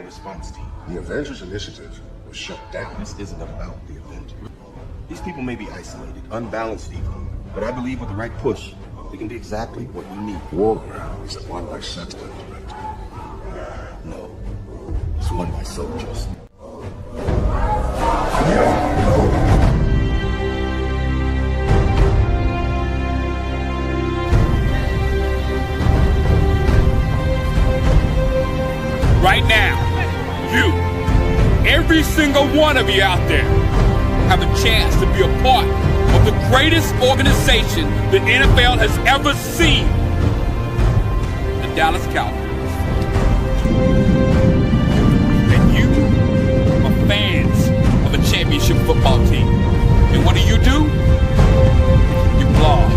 response team. The Avengers Initiative was shut down. This isn't about the Avengers. These people may be isolated, unbalanced even, but I believe with the right push, they can be exactly what we need. War grounds are won by sentiment, Director. No, it's won by soldiers. Right now, every single one of you out there, have a chance to be a part of the greatest organization the NFL has ever seen, the Dallas Cowboys. And you are fans of a championship football team. And what do? You blog.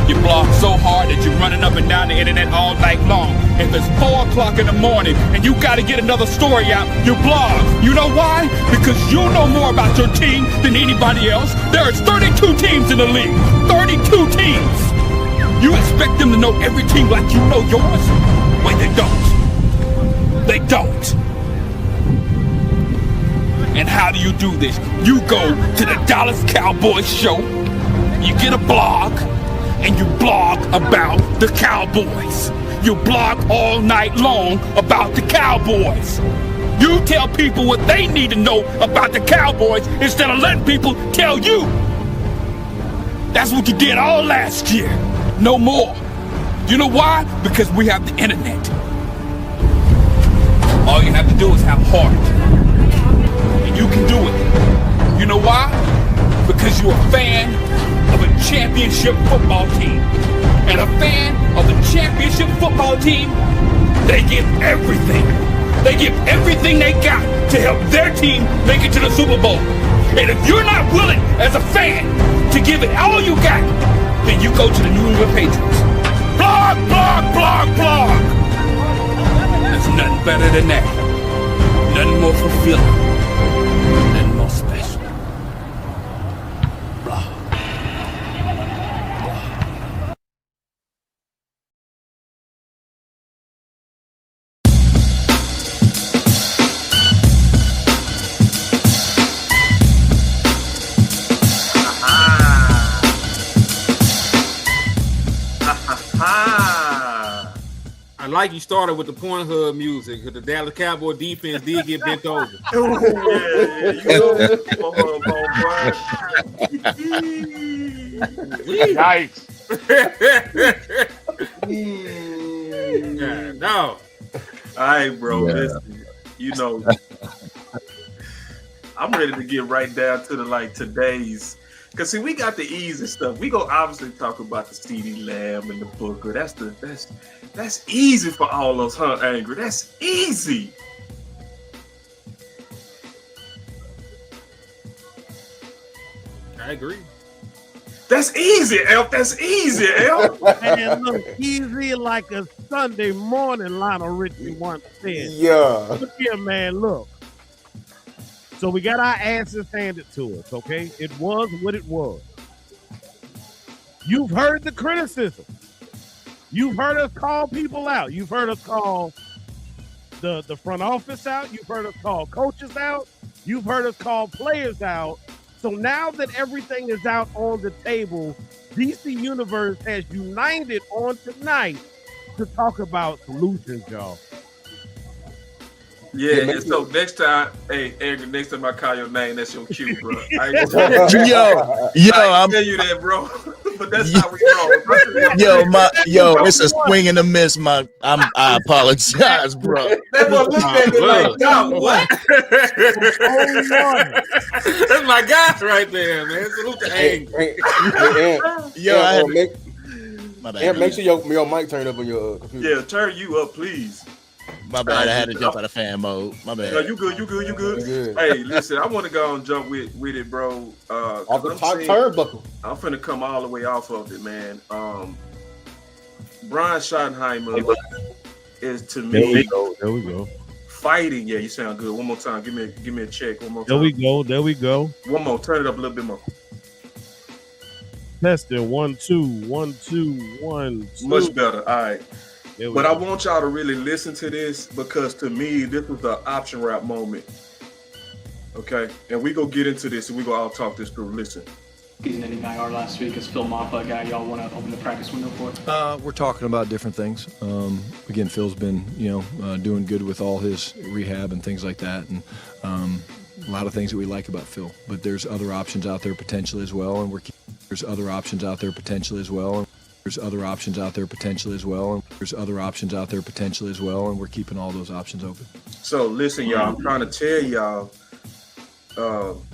You blog so hard that you're running up and down the internet all night long. If it's 4 o'clock in the morning and you got to get another story out, you blog. You know why? Because you know more about your team than anybody else. There is 32 teams in the league. 32 teams. You expect them to know every team like you know yours? Wait, they don't. They don't. And how do you do this? You go to the Dallas Cowboys show, you get a blog, and you blog about the Cowboys. You blog all night long about the Cowboys. You tell people what they need to know about the Cowboys instead of letting people tell you. That's what you did all last year. No more. You know why? Because we have the internet. All you have to do is have heart. And you can do it. You know why? Because you're a fan of a championship football team. And a fan of a championship football team, they give everything. They give everything they got to help their team make it to the Super Bowl. And if you're not willing as a fan to give it all you got, then you go to the New England Patriots. Blog, blog, blog, blog. There's nothing better than that. Nothing more fulfilling. Nothing more special. Blog. I like you started with the Pornhub music because the Dallas Cowboy defense did get bent over. You Yikes. Yeah, no. All right, bro. Listen, you know, I'm ready to get right down to the today's. Cause see, we got the easy stuff. We gonna obviously talk about the CeeDee Lamb and the Booker. That's easy for all us, huh, Angry? That's easy. I agree. That's easy, Elf. That's easy, Elf. And look, easy like a Sunday morning, Lionel Richie once said. Yeah. Look here, man, look. So we got our asses handed to us, okay? It was what it was. You've heard the criticism. You've heard us call people out. You've heard us call the front office out. You've heard us call coaches out. You've heard us call players out. So now that everything is out on the table, DC Universe has united on tonight to talk about solutions, y'all. Yeah, and so next time, hey, Angry, next time I call your name, that's your cue, bro. I I'm tell you that, bro. But that's how we roll. It's a swing and a miss. I apologize, bro. That boy looked at me like, no, what? That's my guys right there, man. Salute to Angry. Make sure your mic turned up on your computer. Yeah, turn you up, please. My bad. I had to jump out of fan mode. My bad. No, you good. Hey, listen, I want to go and jump with it, bro. Off the top turnbuckle. I'm finna come all the way off of it, man. Brian Schottenheimer is to me. There we go. Fighting. Yeah, you sound good. One more time. Give me a check. One more time. There we go. One more. Turn it up a little bit more. Testing 1 2 1 2 1 2. Much better. All right. But I want y'all to really listen to this because to me, this was the option route moment. Okay, and we go get into this and we go all talk this through. Listen. Season ending IR last week. Is Phil Maffa a guy y'all want to open the practice window for? We're talking about different things. Again, Phil's been doing good with all his rehab and things like that, and a lot of things that we like about Phil. But there's other options out there potentially as well, and there's other options out there potentially as well. And there's other options out there potentially as well, and there's other options out there potentially as well, and we're keeping all those options open. So listen, y'all. I'm trying to tell y'all.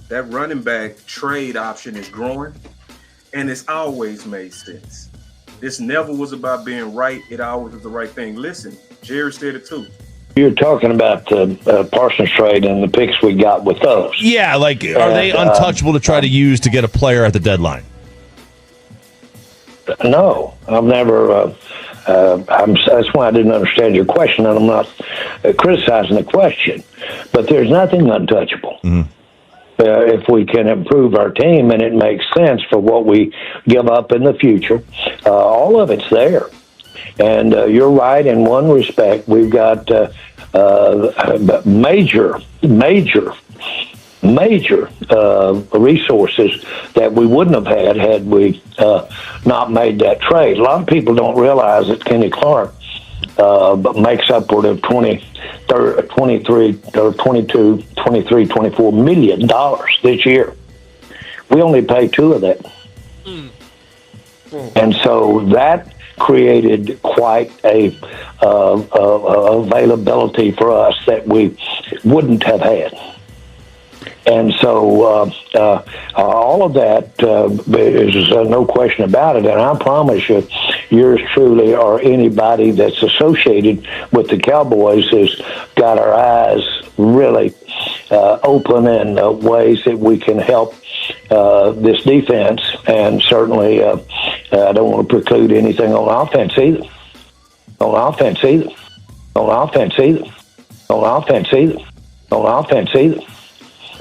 That running back trade option is growing, and it's always made sense. This never was about being right. It always was the right thing. Listen, Jerry said it too. You're talking about the Parsons trade and the picks we got with those. Yeah, are they untouchable to try to use to get a player at the deadline? No, I've never. That's why I didn't understand your question, and I'm not criticizing the question. But there's nothing untouchable. Mm-hmm. If we can improve our team and it makes sense for what we give up in the future, all of it's there. And you're right in one respect. We've got major resources that we wouldn't have had we not made that trade. A lot of people don't realize that Kenny Clark makes upward of 23, 24 million dollars this year. We only pay 2 of that. And so that created quite a availability for us that we wouldn't have had. And so all of that is no question about it. And I promise you, yours truly or anybody that's associated with the Cowboys has got our eyes really open in ways that we can help this defense. And certainly I don't want to preclude anything on offense either.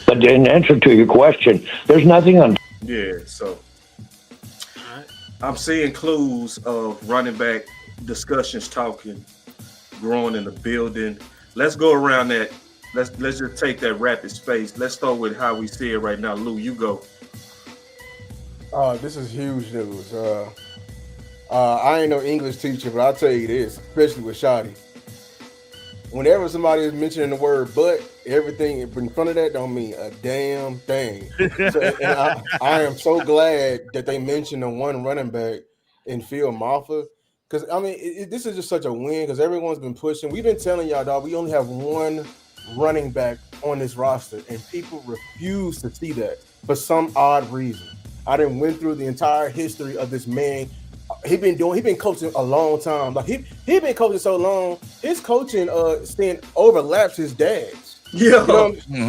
But in answer to your question, there's nothing on. Yeah, so I'm seeing clues of running back discussions, talking, growing in the building. Let's go around that. Let's just take that rapid space. Let's start with how we see it right now. Lou, you go. This is huge news. I ain't no English teacher, but I'll tell you this, especially with Shotty. Whenever somebody is mentioning the word "but," everything in front of that don't mean a damn thing. And I am so glad that they mentioned the one running back in Phil Maffa, because I mean this is just such a win because everyone's been pushing. We've been telling y'all, dog, we only have one running back on this roster, and people refuse to see that for some odd reason. I done went through the entire history of this man. He been coaching a long time. Like he been coaching so long, his coaching stint overlaps his dad's. Yeah,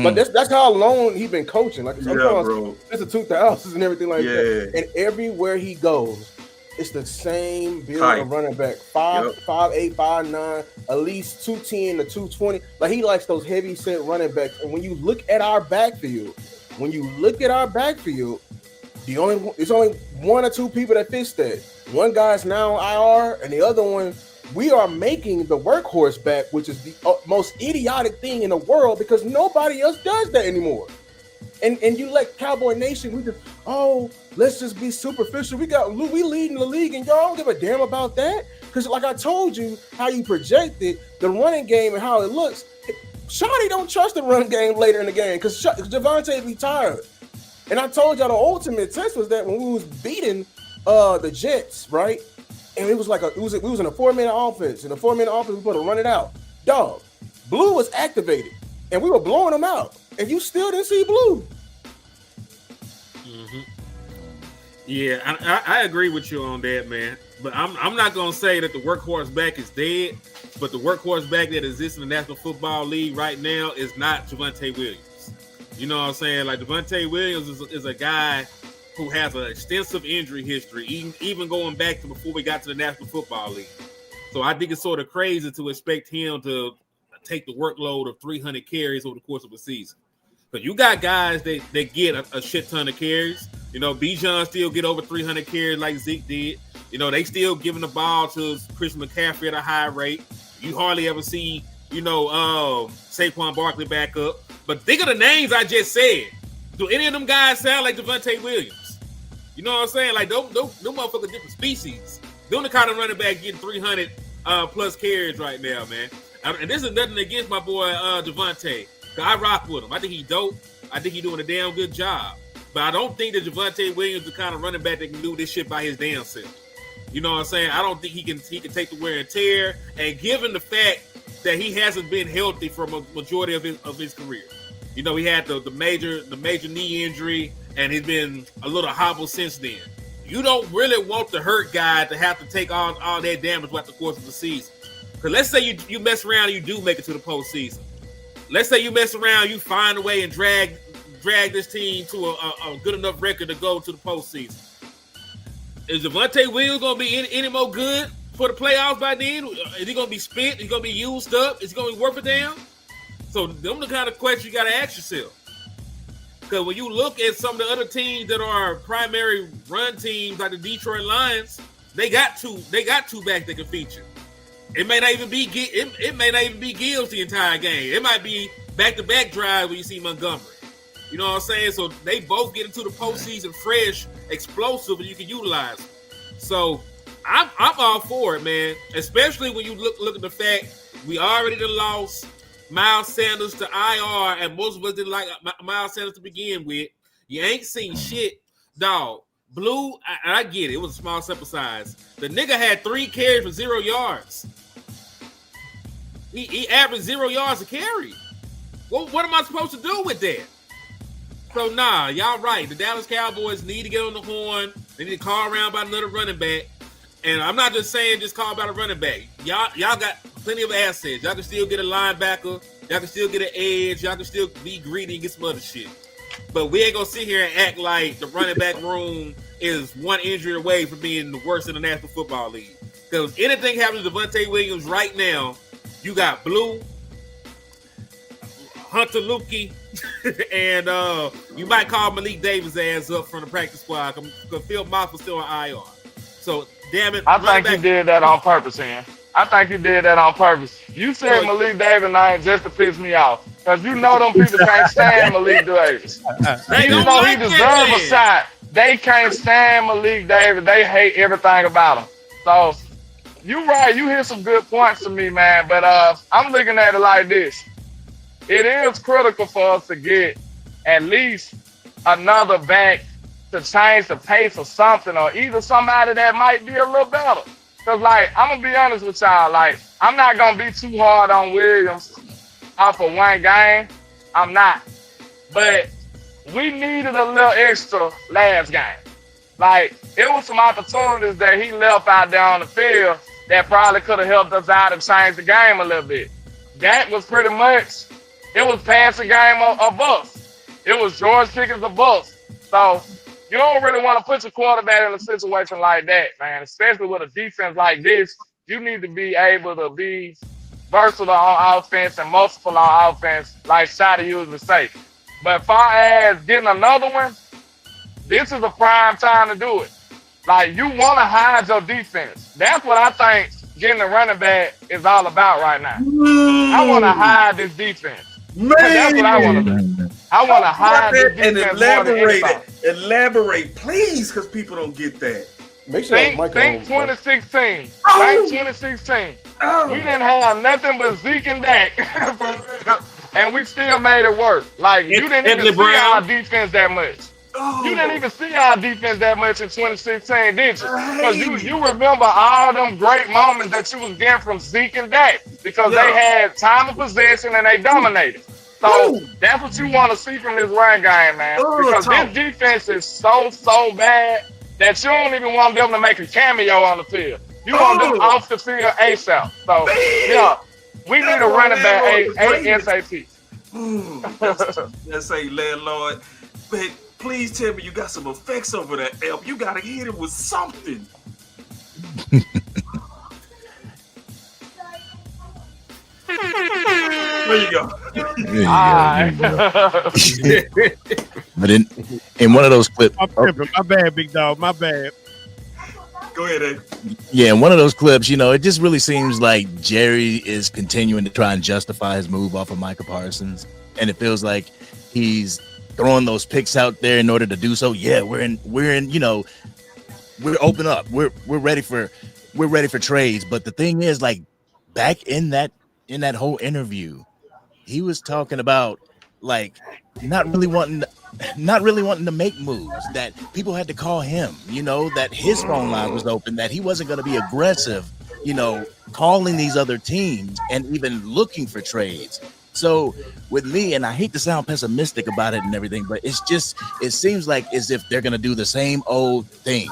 but that's how long he been coaching. Like bro. It's the 2000s and everything like that. And everywhere he goes, it's the same build of running back. 5'8", 5'9", at least 210 to 220. Like he likes those heavy set running backs. And when you look at our backfield, it's only 1 or 2 people that fits that. One guy's now on IR, and the other one, we are making the workhorse back, which is the most idiotic thing in the world because nobody else does that anymore. And you let Cowboy Nation, let's just be superficial. We leading the league, and y'all don't give a damn about that. Because like I told you, how you projected the running game and how it looks, Shotty don't trust the run game later in the game because Javonte be tired. And I told y'all the ultimate test was that when we was beating the Jets, right? And it was like we was in a 4-minute offense. In a 4-minute offense, we put to run it out. Dog, Blue was activated, and we were blowing them out, and you still didn't see Blue. Mm-hmm. Yeah, I agree with you on that, man. But I'm not gonna say that the workhorse back is dead. But the workhorse back that exists in the National Football League right now is not Javonte Williams. You know what I'm saying? Like Javonte Williams is a guy who has an extensive injury history, even going back to before we got to the National Football League. So I think it's sort of crazy to expect him to take the workload of 300 carries over the course of a season. But you got guys that get a shit ton of carries. You know, Bijan still get over 300 carries like Zeke did. You know, they still giving the ball to Chris McCaffrey at a high rate. You hardly ever see, Saquon Barkley back up. But think of the names I just said. Do any of them guys sound like Devontae Williams? You know what I'm saying? Like, them motherfuckers different species. Them the kind of running back getting 300 plus carries right now, man. And this is nothing against my boy Devontae. I rock with him. I think he dope. I think he's doing a damn good job. But I don't think that Devontae Williams is the kind of running back that can do this shit by his damn self. You know what I'm saying? I don't think he can take the wear and tear. And given the fact that he hasn't been healthy for a majority of his career, you know, he had the major knee injury, and he's been a little hobbled since then. You don't really want the hurt guy to have to take all that damage throughout the course of the season. Because let's say you mess around and you do make it to the postseason. Let's say you mess around, you find a way and drag this team to a good enough record to go to the postseason. Is Devontae Williams going to be any more good for the playoffs by then? Is he going to be spent? Is he going to be used up? Is he going to be worth a damn? So them the kind of questions you got to ask yourself. Because when you look at some of the other teams that are primary run teams, like the Detroit Lions, they got two backs that can feature. It may not even be Gibbs the entire game. It might be back-to-back drives when you see Montgomery. You know what I'm saying? So they both get into the postseason fresh, explosive, and you can utilize them. So I'm all for it, man. Especially when you look at the fact we already done lost Miles Sanders to IR, and most of us didn't like Miles Sanders to begin with. You ain't seen shit, dog. Blue, I get it. It was a small sample size. The nigga had 3 carries for 0 yards. He averaged 0 yards a carry. Well, what am I supposed to do with that? So, nah, y'all right. The Dallas Cowboys need to get on the horn. They need to call around by another running back. And I'm not just saying just call about a running back. Y'all got plenty of assets. Y'all can still get a linebacker. Y'all can still get an edge. Y'all can still be greedy and get some other shit. But we ain't going to sit here and act like the running back room is one injury away from being the worst in the National Football League. Because anything happens to Devontae Williams right now, you got Blue, Hunter Lukey, and you might call Malik Davis' ass up from the practice squad because Phil Moss was still on IR. So, damn it. I think you did that on purpose, man. I think you did that on purpose. You said Malik Davis name just to piss me off. Because you know them people can't stand Malik Davis. Even though he deserves a shot, they can't stand Malik Davis. They hate everything about him. So, you're right. You hit some good points to me, man. But I'm looking at it like this. It is critical for us to get at least another back to change the pace or something, or either somebody that might be a little better. Because, like, I'm going to be honest with y'all. Like, I'm not going to be too hard on Williams off of one game. I'm not. But we needed a little extra last game. Like, it was some opportunities that he left out there on the field that probably could have helped us out and changed the game a little bit. That was pretty much, it was passing game a bust. It was George Pickens a bust. So, you don't really want to put your quarterback in a situation like that, man. Especially with a defense like this, you need to be able to be versatile on offense and multiple on offense, like Shotty usually say. But far as getting another one, this is a prime time to do it. Like, you want to hide your defense. That's what I think getting a running back is all about right now. I want to hide this defense. Man. That's what I want to do. I want to hide this defense more than anything. Elaborate, please, because people don't get that. Make sure think 2016. Think 2016. We didn't have nothing but Zeke and Dak. And we still made it work. Like, you didn't even see our defense that much. You didn't even see our defense that much in 2016, did you? Because you remember all them great moments that you was getting from Zeke and Dak because they had time of possession and they dominated. So that's what you want to see from this run game, man. Because this defense is so bad that you don't even want them to make a cameo on the field. You want them off the field ASAP. So, yeah, we need a running back ASAP. Let's say landlord. But please tell me you got some effects over there, Elp. You got to hit it with something. There you go. But in one of those clips, I'm tripping. My bad, big dog. My bad. Go ahead, Ed. yeah, in one of those clips, it just really seems like Jerry is continuing to try and justify his move off of Micah Parsons, and it feels like he's throwing those picks out there in order to do so. Yeah, we're in, we're open up. We're ready for trades. But the thing is, like, back in that whole interview, he was talking about like not really wanting to make moves, that people had to call him, that his phone line was open, that he wasn't going to be aggressive, calling these other teams and even looking for trades. So with me, and I hate to sound pessimistic about it and everything, but it seems like as if they're going to do the same old thing,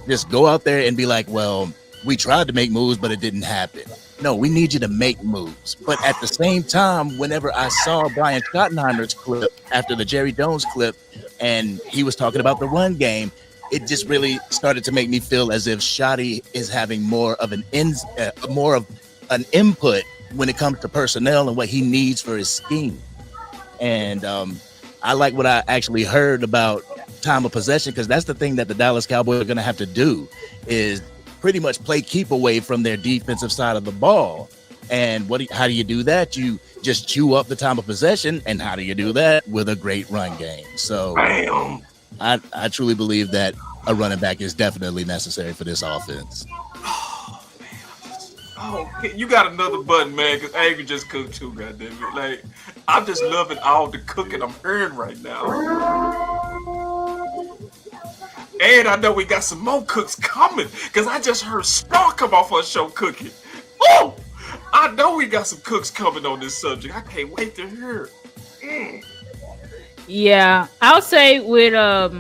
just go out there and be like, well, we tried to make moves, but it didn't happen. No, we need you to make moves. But at the same time, whenever I saw Brian Schottenheimer's clip after the Jerry Jones clip, and he was talking about the run game, it just really started to make me feel as if Shotty is having more of an input when it comes to personnel and what he needs for his scheme. And I like what I actually heard about time of possession, because that's the thing that the Dallas Cowboys are going to have to do, is pretty much play keep away from their defensive side of the ball. And how do you do that? You just chew up the time of possession. And how do you do that? With a great run game. So I truly believe that a running back is definitely necessary for this offense. Oh, you got another button, man, because Angry just cooked too, goddammit. Like, I'm just loving all the cooking I'm hearing right now. And I know we got some more cooks coming, because I just heard Star come off her show cooking. Oh, I know we got some cooks coming on this subject. I can't wait to hear it. Yeah, I'll say with I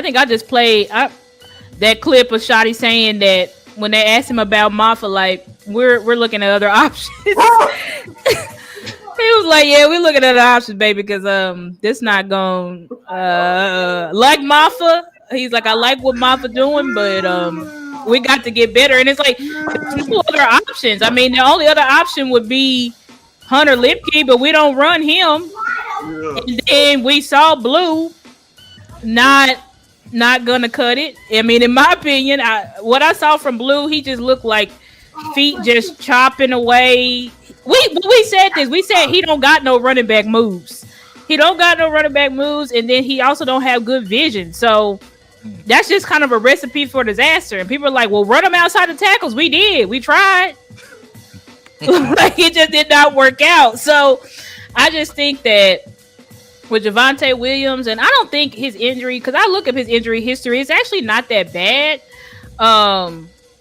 think I just played that clip of Shotty saying that when they asked him about Maffa, like, we're looking at other options. He was like, yeah, we're looking at other options, baby, because this not going like Maffa. He's like, I like what Maffa doing, but we got to get better. And it's like, there's no other options. I mean, the only other option would be Hunter Lipke, but we don't run him. Yeah. And then we saw Blue not gonna cut it. I mean, in my opinion, what I saw from Blue, he just looked like feet just chopping away. We said this. We said he don't got no running back moves. He don't got no running back moves, and then he also don't have good vision. So that's just kind of a recipe for disaster. And people are like, well, run him outside the tackles. We did. We tried. Like, it just did not work out. So I just think that with Javonte Williams, and I don't think his injury, because I look at his injury history, it's actually not that bad.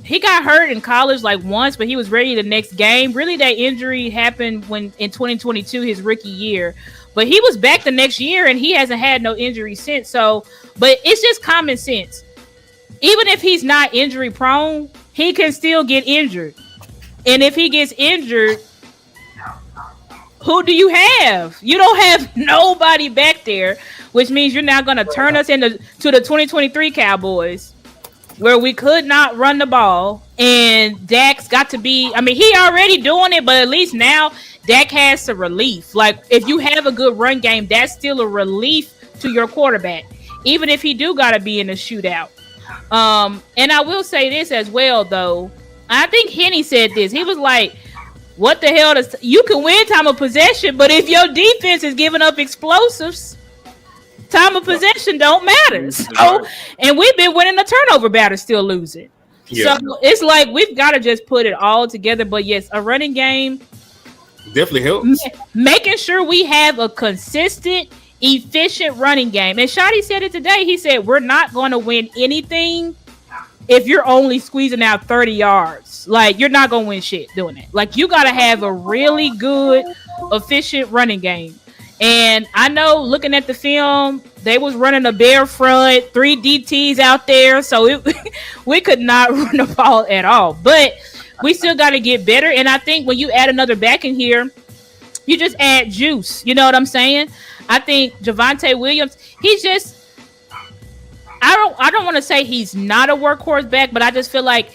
He got hurt in college like once, but he was ready the next game. Really, that injury happened when in 2022, his rookie year. But he was back the next year, and he hasn't had no injury since. So, but it's just common sense. Even if he's not injury prone, he can still get injured. And if he gets injured, who do you have? You don't have nobody back there, which means you're now going to turn us into the 2023 Cowboys, where we could not run the ball. And Dak's got to be, I mean, he already doing it, but at least now Dak has some relief. Like, if you have a good run game, that's still a relief to your quarterback, even if he do got to be in a shootout. And I will say this as well, though. I think Henny said this. He was like, what the hell does you can win time of possession, but if your defense is giving up explosives, time of possession don't matter. So, and we've been winning the turnover battle, still losing. Yeah. So it's like we've got to just put it all together. But yes, a running game definitely helps. Making sure we have a consistent, efficient running game. And Shotty said it today. He said, we're not going to win anything if you're only squeezing out 30 yards. Like, you're not going to win shit doing it. Like, you got to have a really good, efficient running game. And I know, looking at the film, they was running a bare front, 3 DTs out there. So we could not run the ball at all. But we still got to get better. And I think when you add another back in here, you just add juice. You know what I'm saying? I think Javonte Williams, he's just, I don't want to say he's not a workhorse back, but I just feel like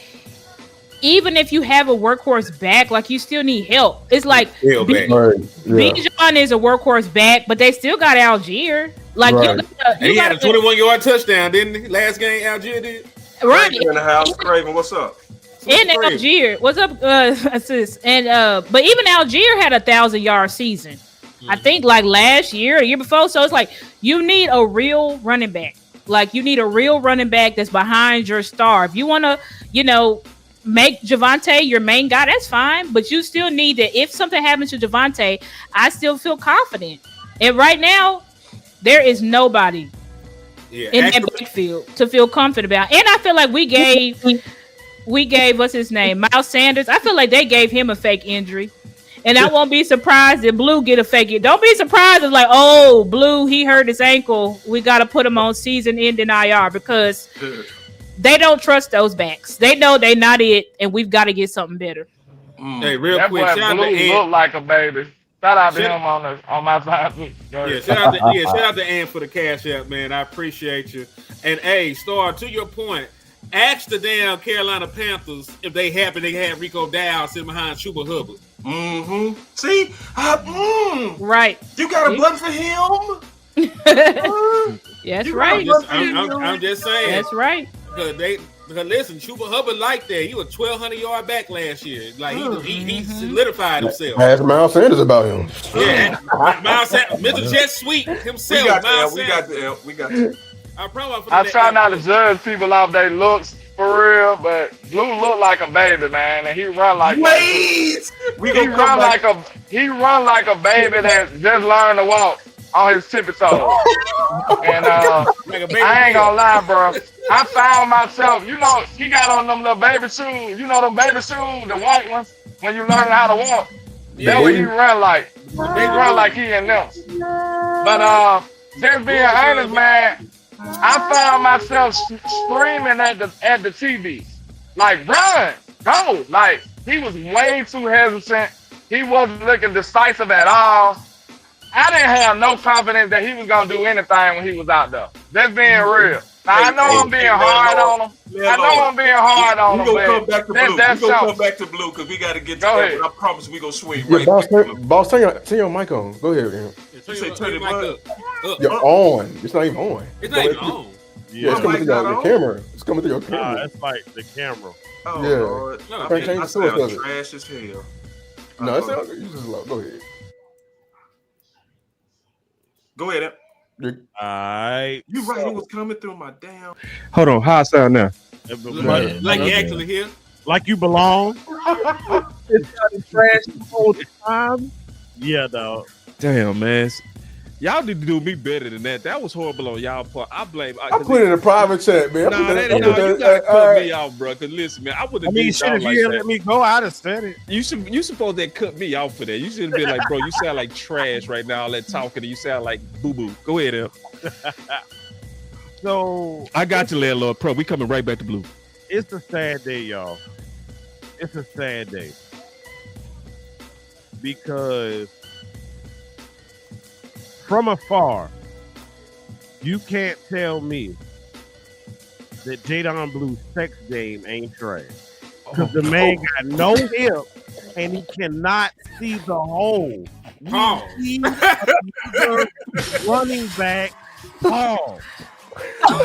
even if you have a workhorse back, like, you still need help. It's like Bijan is a workhorse back, but they still got Algier. Like Right. He had a 21-yard touchdown, didn't he? Last game, Algier did. Right. Craven in the house. Craven, what's up? And Algier, what's up, assist? And but even Algier had 1,000-yard season. I think like last year, a year before. So it's like you need a real running back. Like you need a real running back that's behind your star. If you want to, make Javonte your main guy, that's fine. But you still need that. If something happens to Javonte, I still feel confident. And right now, there is nobody in that backfield to feel confident about. And I feel like we gave what's his name, Miles Sanders. I feel like they gave him a fake injury. And I won't be surprised if Blue get a fake it. Don't be surprised if like, oh, Blue, he hurt his ankle. We got to put him on season-ending IR because they don't trust those backs. They know they're not it, and we've got to get something better. Hey, real that quick, boy shout out Blue to Ed. look like a baby. Shout out to him on my side. Yeah, shout out to Ann for the cash app, man. I appreciate you. And hey, Star, to your point, ask the damn Carolina Panthers if they happen to have Rico Dowd sitting behind Chuba Hubbard. Mm-hmm. See? Right. You got a button for him? That's right. I'm just saying. That's right. Because listen, Chuba Hubbard liked that. He was 1,200-yard back last year. Like he solidified himself. Ask Miles Sanders about him. Yeah, Miles Sanders, Mr. Jet Sweet himself. We got the I try not to judge people off their looks for real, but Blue look like a baby, man, and he run like he run like a baby that just learned to walk on his tippy toes. And I ain't gonna lie, bro. I found myself, he got on them little baby shoes. You know them baby shoes, the white ones, when you learn how to walk. That's what he run like. He run like he in them. But just being honest, man, I found myself screaming at the TV, like run, go. Like he was way too hesitant. He wasn't looking decisive at all. I didn't have no confidence that he was gonna do anything when he was out there. That's being real. Now I know I'm being hard on him. I know I'm being hard on him. We're gonna come back to Blue. We're gonna come back to Blue because we gotta get to that. I promise we gonna swing right back. Boss, turn your mic on. Go ahead, man. You say turn it up. You're on. It's not even on. It's not even on. Yeah, it's coming through your camera. It's coming through your camera. That's like the camera. Oh, yeah. Lord. I sound trash as hell. No, it's not. You just go ahead. Go ahead. Alright. You right, it was coming through my damn. Hold on, how I sound now? Like you actually here? Like you belong? It's got trash the whole time. Yeah, dog. Damn, man. Y'all need to do me better than that. That was horrible on y'all part. I blame. I put it in a private chat, man. You gotta cut me out, bro. Cause listen, man, I wouldn't. If you let me go, I'd have said it. You supposed to cut me out for that. You shouldn't be like, bro. You sound like trash right now. All that talking, and you sound like boo boo. Go ahead, Em. So I got you, landlord. Pro. We coming right back to Blue. It's a sad day, y'all. It's a sad day because from afar, you can't tell me that Jadon Blue's sex game ain't trash. Because the man got no hip and he cannot see the hole. He's running back. Paul. All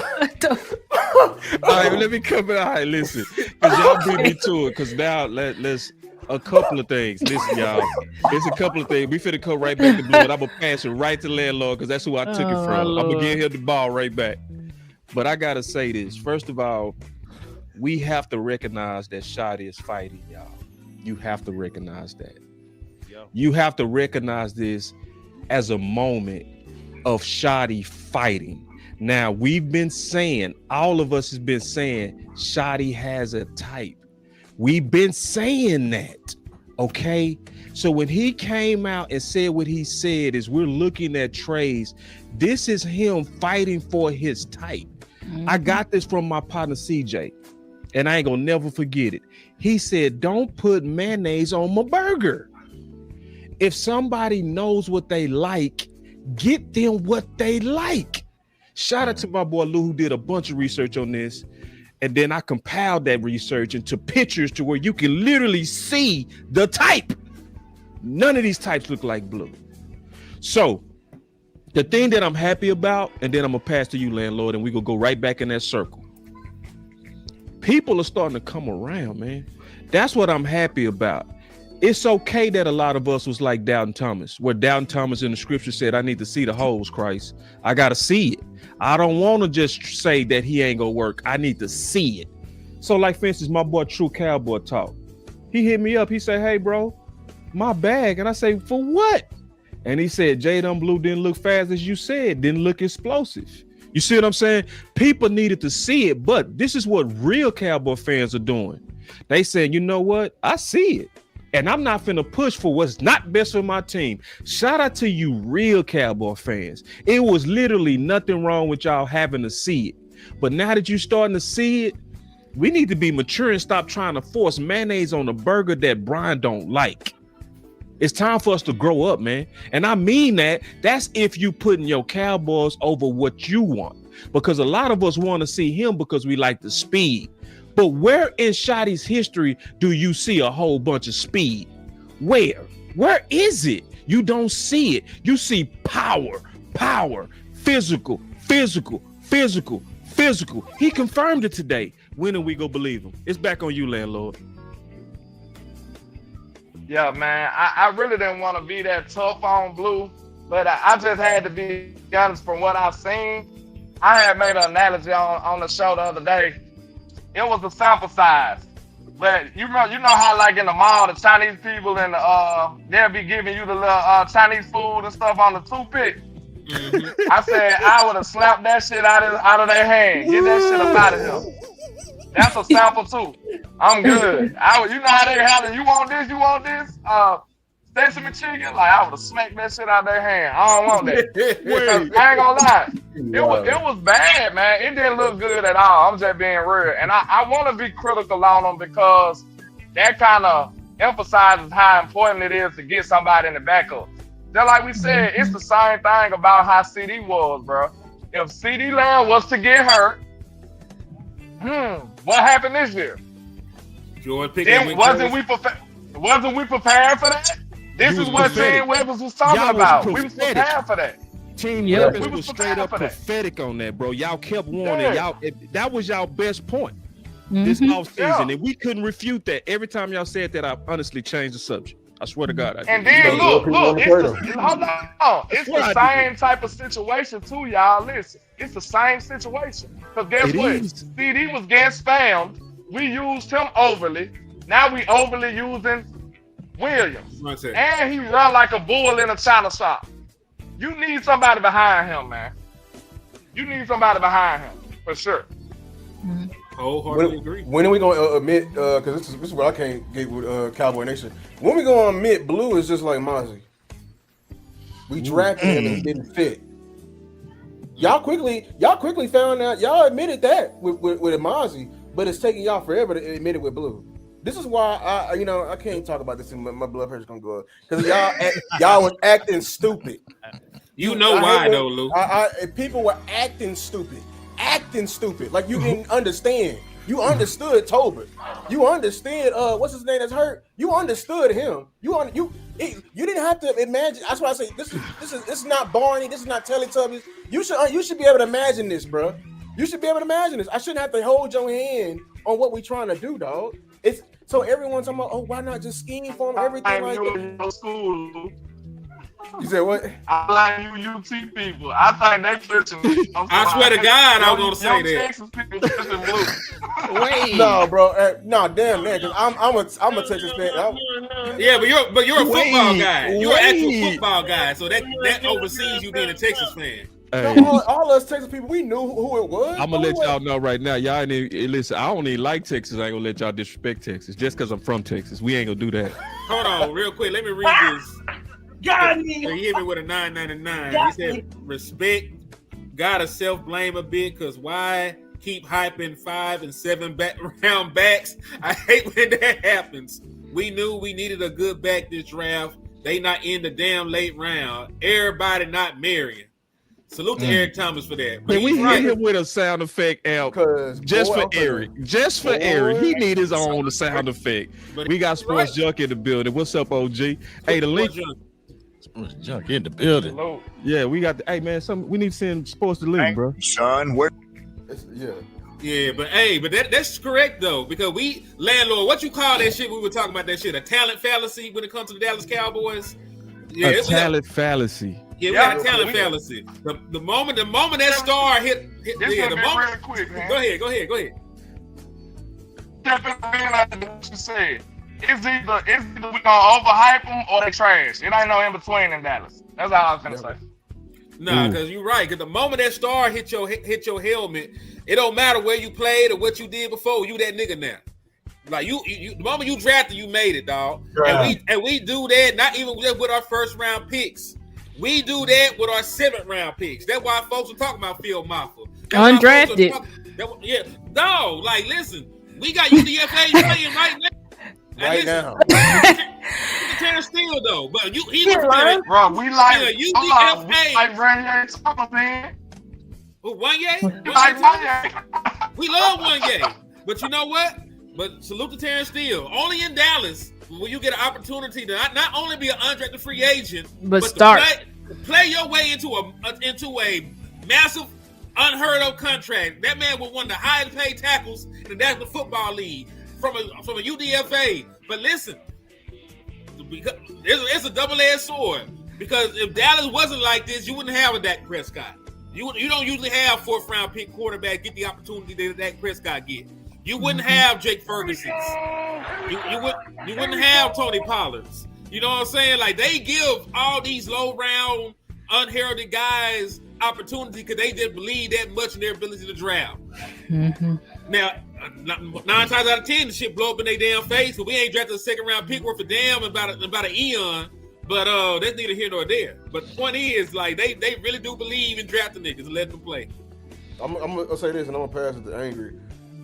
right, let me come in. All right, listen, because y'all beat me to it. Because now let's a couple of things. Listen, y'all, it's a couple of things. We finna come right back to Blue, and I'm gonna pass it right to landlord because that's who I took it from. I'm gonna give him the ball right back. But I gotta say this. First of all, we have to recognize that Shotty is fighting, y'all. You have to recognize that. You have to recognize this as a moment of Shotty fighting. Now, we've been saying, all of us has been saying, Shotty has a type. We've been saying that, okay? So when he came out and said what he said is we're looking at trades, this is him fighting for his type. I got this from my partner CJ, and I ain't gonna never forget it. He said, don't put mayonnaise on my burger. If somebody knows what they like, get them what they like. Shout out to my boy Lou, who did a bunch of research on this. And then I compiled that research into pictures to where you can literally see the type. None of these types look like Blue. So The thing that I'm happy about, and then I'm gonna pass to you, landlord, and we gonna go right back in that circle. People are starting to come around, man. That's what I'm happy about. It's okay that a lot of us was like Doubting Thomas, where Doubting Thomas in the scripture said, I need to see the holes, Christ. I got to see it. I don't want to just say that he ain't going to work. I need to see it. So like, for instance, my boy True Cowboy Talk, he hit me up. He said, hey, bro, my bag. And I say, for what? And he said, Jadon Blue didn't look fast as you said, didn't look explosive. You see what I'm saying? People needed to see it, but this is what real Cowboy fans are doing. They said, you know what? I see it. And I'm not finna push for what's not best for my team. Shout out to you real Cowboy fans. It was literally nothing wrong with y'all having to see it. But now that you're starting to see it, we need to be mature and stop trying to force mayonnaise on a burger that Brian don't like. It's time for us to grow up, man. And I mean that. That's if you putting your Cowboys over what you want. Because a lot of us want to see him because we like the speed. But where in Shotty's history do you see a whole bunch of speed? Where? Where is it? You don't see it. You see power, physical. He confirmed it today. When are we gonna believe him? It's back on you, landlord. Yeah, man, I really didn't want to be that tough on Blue, but I just had to be honest from what I've seen. I had made an analogy on the show the other day. It was a sample size, but you know how like in the mall, the Chinese people and they'll be giving you the little Chinese food and stuff on the toothpick. Mm-hmm. I said I would have slapped that shit out of their hand. Get that shit up out of here. That's a sample too. I'm good. You know how they have it. You want this? You want this? Sesame chicken? Like I would have smacked that shit out of their hand. I don't want that. I ain't gonna lie. It was bad, man. It didn't look good at all. I'm just being real. And I want to be critical on them because that kind of emphasizes how important it is to get somebody in the backup. Just like we said, it's the same thing about how CD was, bro. If CD Lamb was to get hurt, what happened this year? Then wasn't we prepared for that? This is what Shane Weathers was talking about. We was prepared for that. Team Weathers was straight up prophetic on that, bro. Y'all kept warning. That was y'all best point this offseason, and we couldn't refute that. Every time y'all said that, I honestly changed the subject. I swear to God. And then look, hold on. It's the same type of situation too, y'all. Listen, it's the same situation. Because guess what? CD was getting spammed. We used him overly. Now we overly using Williams. And he run like a bull in a china shop. You need somebody behind him, man. You need somebody behind him, for sure. Wholeheartedly agree. When are we going to admit, because this is what I can't get with Cowboy Nation. When we going to admit Blue is just like Mozzie? We drafted him and he didn't fit. Y'all quickly found out, y'all admitted that with Mozzie, but it's taking y'all forever to admit it with Blue. This is why I can't talk about this and my blood pressure's gonna go up. Because y'all was acting stupid. You know why though, Lou? People were acting stupid. Like you didn't understand. You understood Tolbert. You understood what's his name that's hurt. You understood him. You didn't have to imagine. That's why I say this is not Barney. This is not Teletubbies. You should be able to imagine this, bro. You should be able to imagine this. I shouldn't have to hold your hand on what we're trying to do, dog. It's so everyone's talking about, why not just scheme for him? Everything like that. School. You said what? I like you UT people. I think they pushing. I swear to God, I was gonna say that. Texas people pushing Blue. Wait. No, bro. No, damn man. Cause I'm a Texas fan. Yeah, but you're a football guy. You're an actual football guy. So that oversees you being a Texas fan. Hey. No, all us Texas people, we knew who it was. I'm gonna let y'all know right now. Y'all ain't listen. I don't even like Texas. I ain't gonna let y'all disrespect Texas just because I'm from Texas. We ain't gonna do that. Hold on, real quick. Let me read this. God, he hit me with a 9.99. He said, "Respect. Gotta self-blame a bit because why keep hyping 5 and 7 round backs? I hate when that happens. We knew we needed a good back this draft. They not in the damn late round. Everybody not marrying." Salute to Eric Thomas for that. Can we hit him with a sound effect, Al? Just for Eric. Just for Eric. He need his own sound effect. We got Sports Junk in the building. What's up, OG? Hey, the link. Sports Junkie in the building. Hello. Yeah, we got. Hey man, we need to send Sports to League, bro. Son, where? Yeah. Yeah, but that's correct though, because we landlord, what you call that shit? We were talking about that shit, a talent fallacy when it comes to the Dallas Cowboys. Yeah, A talent fallacy. Yeah, we got a talent fallacy. The moment that star hit This yeah, gonna the be moment. real quick, man. Go ahead. Step in the middle of what you said. It's either we gonna overhype them or they trash. It ain't no in between in Dallas. That's all I was gonna say. Nah, because you're right. Because the moment that star hit your helmet, it don't matter where you played or what you did before. You that nigga now. Like you the moment you drafted, you made it, dog. Right. And we do that not even just with our first round picks. We do that with our 7th round picks. That's why folks are talking about Phil Maffa. Undrafted. Yeah, dog. Like, listen, we got UDFA playing right now. Right now. Terrence Steele though, but he was playing. Bro, we like UDFA. Like Ranye Thomas, man. Wanye? Like Wanye. We love Wanye, but you know what? But salute to Terrence Steele. Only in Dallas will you get an opportunity to not only be an undrafted free agent, but start to play your way into a massive, unheard of contract. That man was one of the highest paid tackles in the National Football League from a UDFA. But listen, it's a double-edged sword, because if Dallas wasn't like this, you wouldn't have a Dak Prescott. You don't usually have 4th round pick quarterback get the opportunity that Dak Prescott get. You wouldn't have Jake Ferguson's. You wouldn't have Tony Pollard's. You know what I'm saying? Like, they give all these low-round, unheralded guys opportunity because they just believe that much in their ability to draft. Mm-hmm. Now, 9 times out of 10, the shit blow up in their damn face. So we ain't drafted a 2nd round pick worth a damn about an eon. But that's neither here nor there. But the point is, like, they really do believe in drafting niggas and letting them play. I'm gonna say this, and I'm gonna pass it to Angry.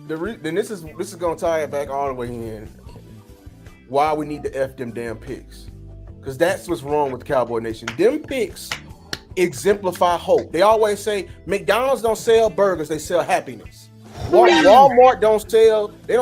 Then this is gonna tie it back all the way in. Why we need to F them damn picks? Because that's what's wrong with Cowboy Nation. Them picks exemplify hope. They always say McDonald's don't sell burgers; they sell happiness. Walmart don't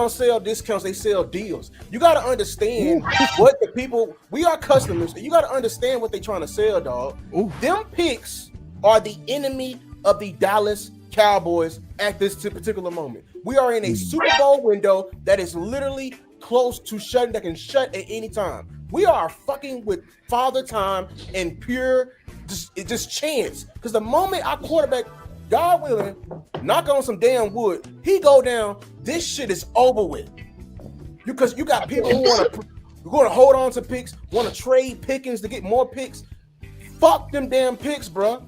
sell discounts; they sell deals. You got to understand what the people. We are customers. You got to understand what they're trying to sell, dog. Them picks are the enemy of the Dallas Cowboys at this particular moment. We are in a Super Bowl window that is literally close to that can shut at any time. We are fucking with father time and pure just chance. Because the moment our quarterback, God willing, knock on some damn wood, he go down, this shit is over with. Because you got people who want to hold on to picks, want to trade Pickens to get more picks. Fuck them damn picks, bro.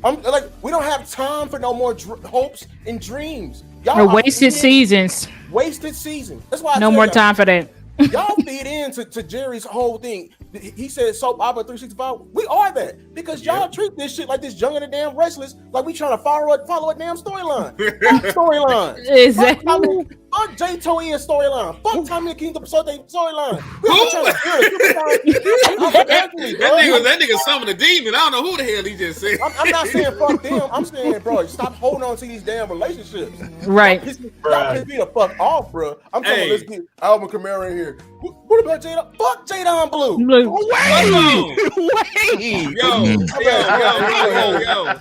I'm like, we don't have time for no more hopes and dreams. Y'all wasted seasons. Wasted season. That's why no more time for that. Y'all feed into Jerry's whole thing. He said soap opera 365. We are that because y'all treat this shit like this young and the damn restless, like we trying to follow a damn storyline. Fuck storyline. Exactly. Fuck Jay Toia's storyline. Fuck Tommy Kingdom storyline. We all trying to that nigga summoned a demon. I don't know who the hell he just said. I'm not saying fuck them. I'm saying, bro, stop holding on to these damn relationships. Right. Y'all piss me the fuck off, bro. I'm talking about, let's get Alvin Kamara in here. What about Jadon? Fuck Jadon Blue. Wait. Yo.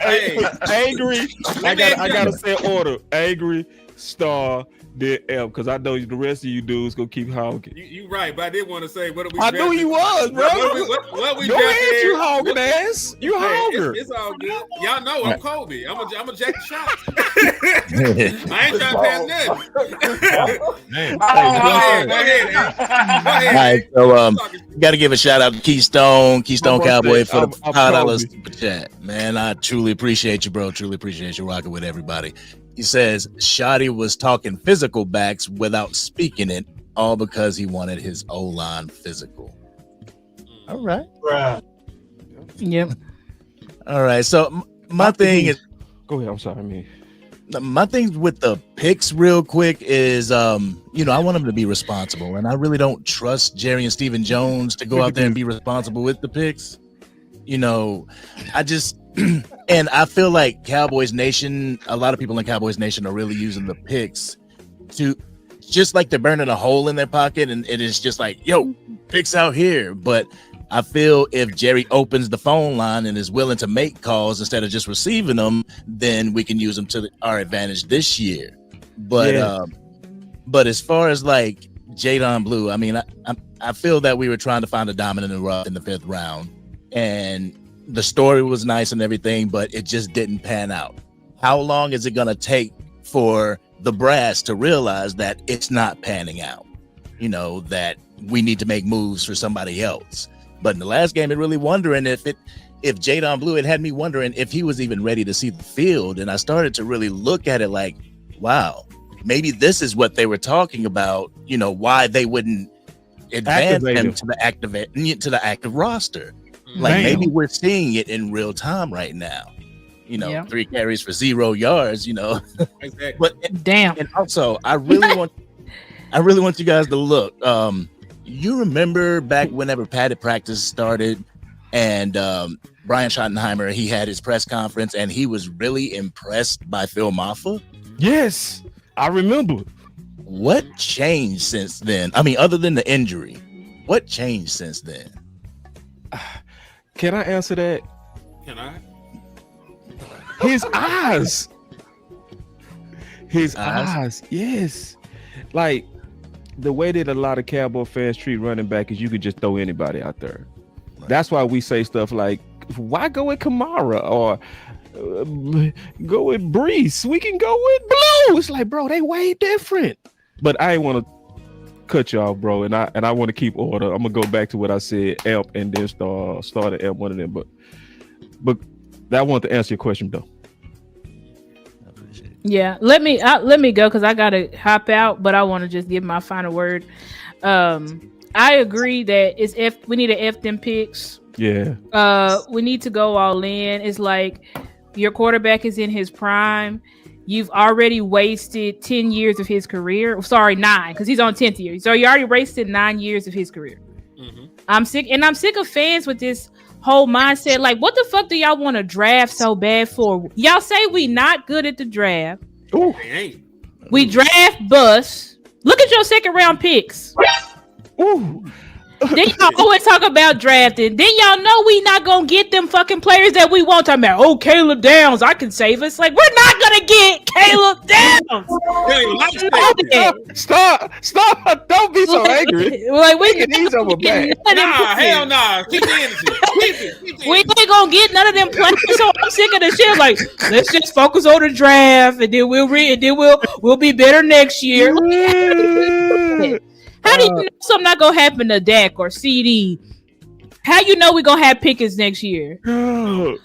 Hey. Angry. I gotta say order. Angry, Star, then F, because I know the rest of you dudes gonna keep hogging. You right, but I did want to say, what are we? I knew you was, bro. What we Go ahead, you hogging ass. You hogger. It's all good. Y'all know I'm Kobe. I'm a Jack shot. I ain't trying to pass nothing. Go ahead. All right, so got to give a shout out to Keystone Cowboy for the $5 super chat. Man, I truly appreciate you, bro. Truly appreciate you rocking with everybody. He says Shoddy was talking physical backs without speaking it, all because he wanted his O-line physical. All right. Yep. All right. So my thing is, go ahead. I'm sorry, my thing with the picks real quick is, I want them to be responsible, and I really don't trust Jerry and Stephen Jones to go out there and be responsible with the picks. I just, and I feel like Cowboys Nation, a lot of people in Cowboys Nation are really using the picks to just like they're burning a hole in their pocket, and it is just like, yo, picks out here. But I feel if Jerry opens the phone line and is willing to make calls instead of just receiving them, then we can use them to our advantage this year. But as far as like Jadon Blue, I mean, I feel that we were trying to find a diamond in the rough in the 5th round, and the story was nice and everything, but it just didn't pan out. How long is it going to take for the brass to realize that it's not panning out? You know, that we need to make moves for somebody else. But in the last game, it really wondering if Jadon Blue, it had me wondering if he was even ready to see the field. And I started to really look at it like, wow, maybe this is what they were talking about, you know, why they wouldn't advance him to the active roster. Like maybe we're seeing it in real time right now. You know, 3 carries for 0 yards, you know. Exactly. But damn. And also I really want you guys to look. You remember back whenever padded practice started and Brian Schottenheimer, he had his press conference and he was really impressed by Phil Maffa? Yes, I remember. What changed since then? I mean, other than the injury, what changed since then? Can I answer that? Can I? His eyes. His eyes. Yes. Like, the way that a lot of Cowboy fans treat running back is you could just throw anybody out there. Right. That's why we say stuff like, why go with Kamara or go with Brees? We can go with Blue. It's like, bro, they way different. But I ain't want to cut you off, bro, and I want to keep order. I'm gonna go back to what I said, Elp, and then start at Elp, one of them. But I want to answer your question though. Yeah, let me go because I gotta hop out, but I want to just give my final word. I agree that we need to F them picks. Yeah. We need to go all in. It's like your quarterback is in his prime. You've already wasted 10 years of his career. Sorry, 9, because he's on 10th year. So you already wasted 9 years of his career. Mm-hmm. I'm sick of fans with this whole mindset. Like, what the fuck do y'all want to draft so bad for? Y'all say we not good at the draft. Ooh. We draft bust. Look at your 2nd round picks. Ooh. Then y'all always talk about drafting. Then y'all know we not gonna get them fucking players that we want. Talking about, Caleb Downs, I can save us. Like, we're not gonna get Caleb Downs. Stop! Don't be so angry. Like, we can these over back. Hell nah. Keep the energy. We ain't gonna get none of them players. So I'm sick of the shit. Like, let's just focus on the draft, and then we'll be better next year. How do you know something not gonna happen to Dak or CD? How you know we gonna have Pickens next year?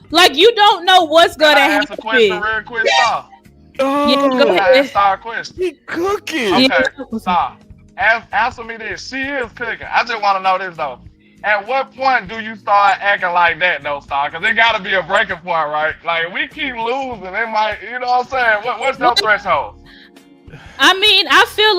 Like, you don't know what's gonna happen. Ask a question real quick, Star. Yeah, go ahead. Star question. He cooking. Okay, Star. Answer me this. She is cooking. I just want to know this though. At what point do you start acting like that though, Star? Because there gotta be a breaking point, right? Like, we keep losing. It might, you know what I'm saying? What's your threshold? I mean, I feel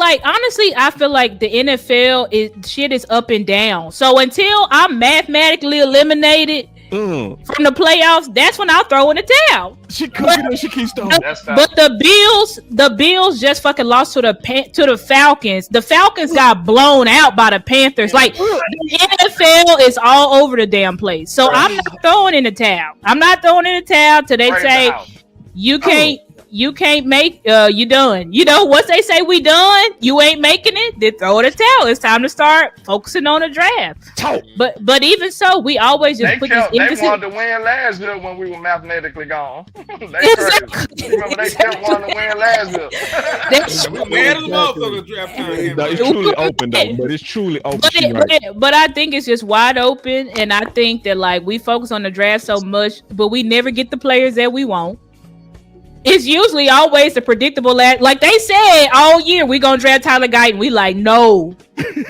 like the NFL is up and down. So until I'm mathematically eliminated from the playoffs, that's when I'll throw in the towel. She cooking and she keeps throwing. But the Bills just fucking lost to the Falcons. The Falcons got blown out by the Panthers. Like, the NFL is all over the damn place. So I'm not throwing in the towel. I'm not throwing in the towel till they say you can't make you done. You know, once they say we done, you ain't making it, then throw it a towel. It's time to start focusing on the draft. But even so, we always just they wanted to win last year when we were mathematically gone. Remember they kept wanting to win last year. We mad as well for the draft time. It's truly open though, but it's truly open. But I think it's just wide open, and I think that, like, we focus on the draft so much, but we never get the players that we want. It's usually always the predictable like they said all year, we gonna draft Tyler Guyton. We like, no,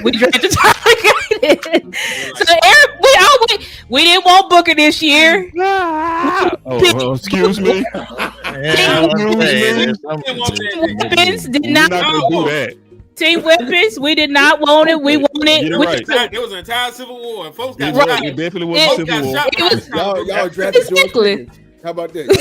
we drafted Tyler Guyton. So we didn't want Booker this year. Excuse me. Team weapons, we did not want it. We wanted. There was an entire civil war. Folks got shot. It definitely was a civil war. Y'all drafted George Pickens. How about that? We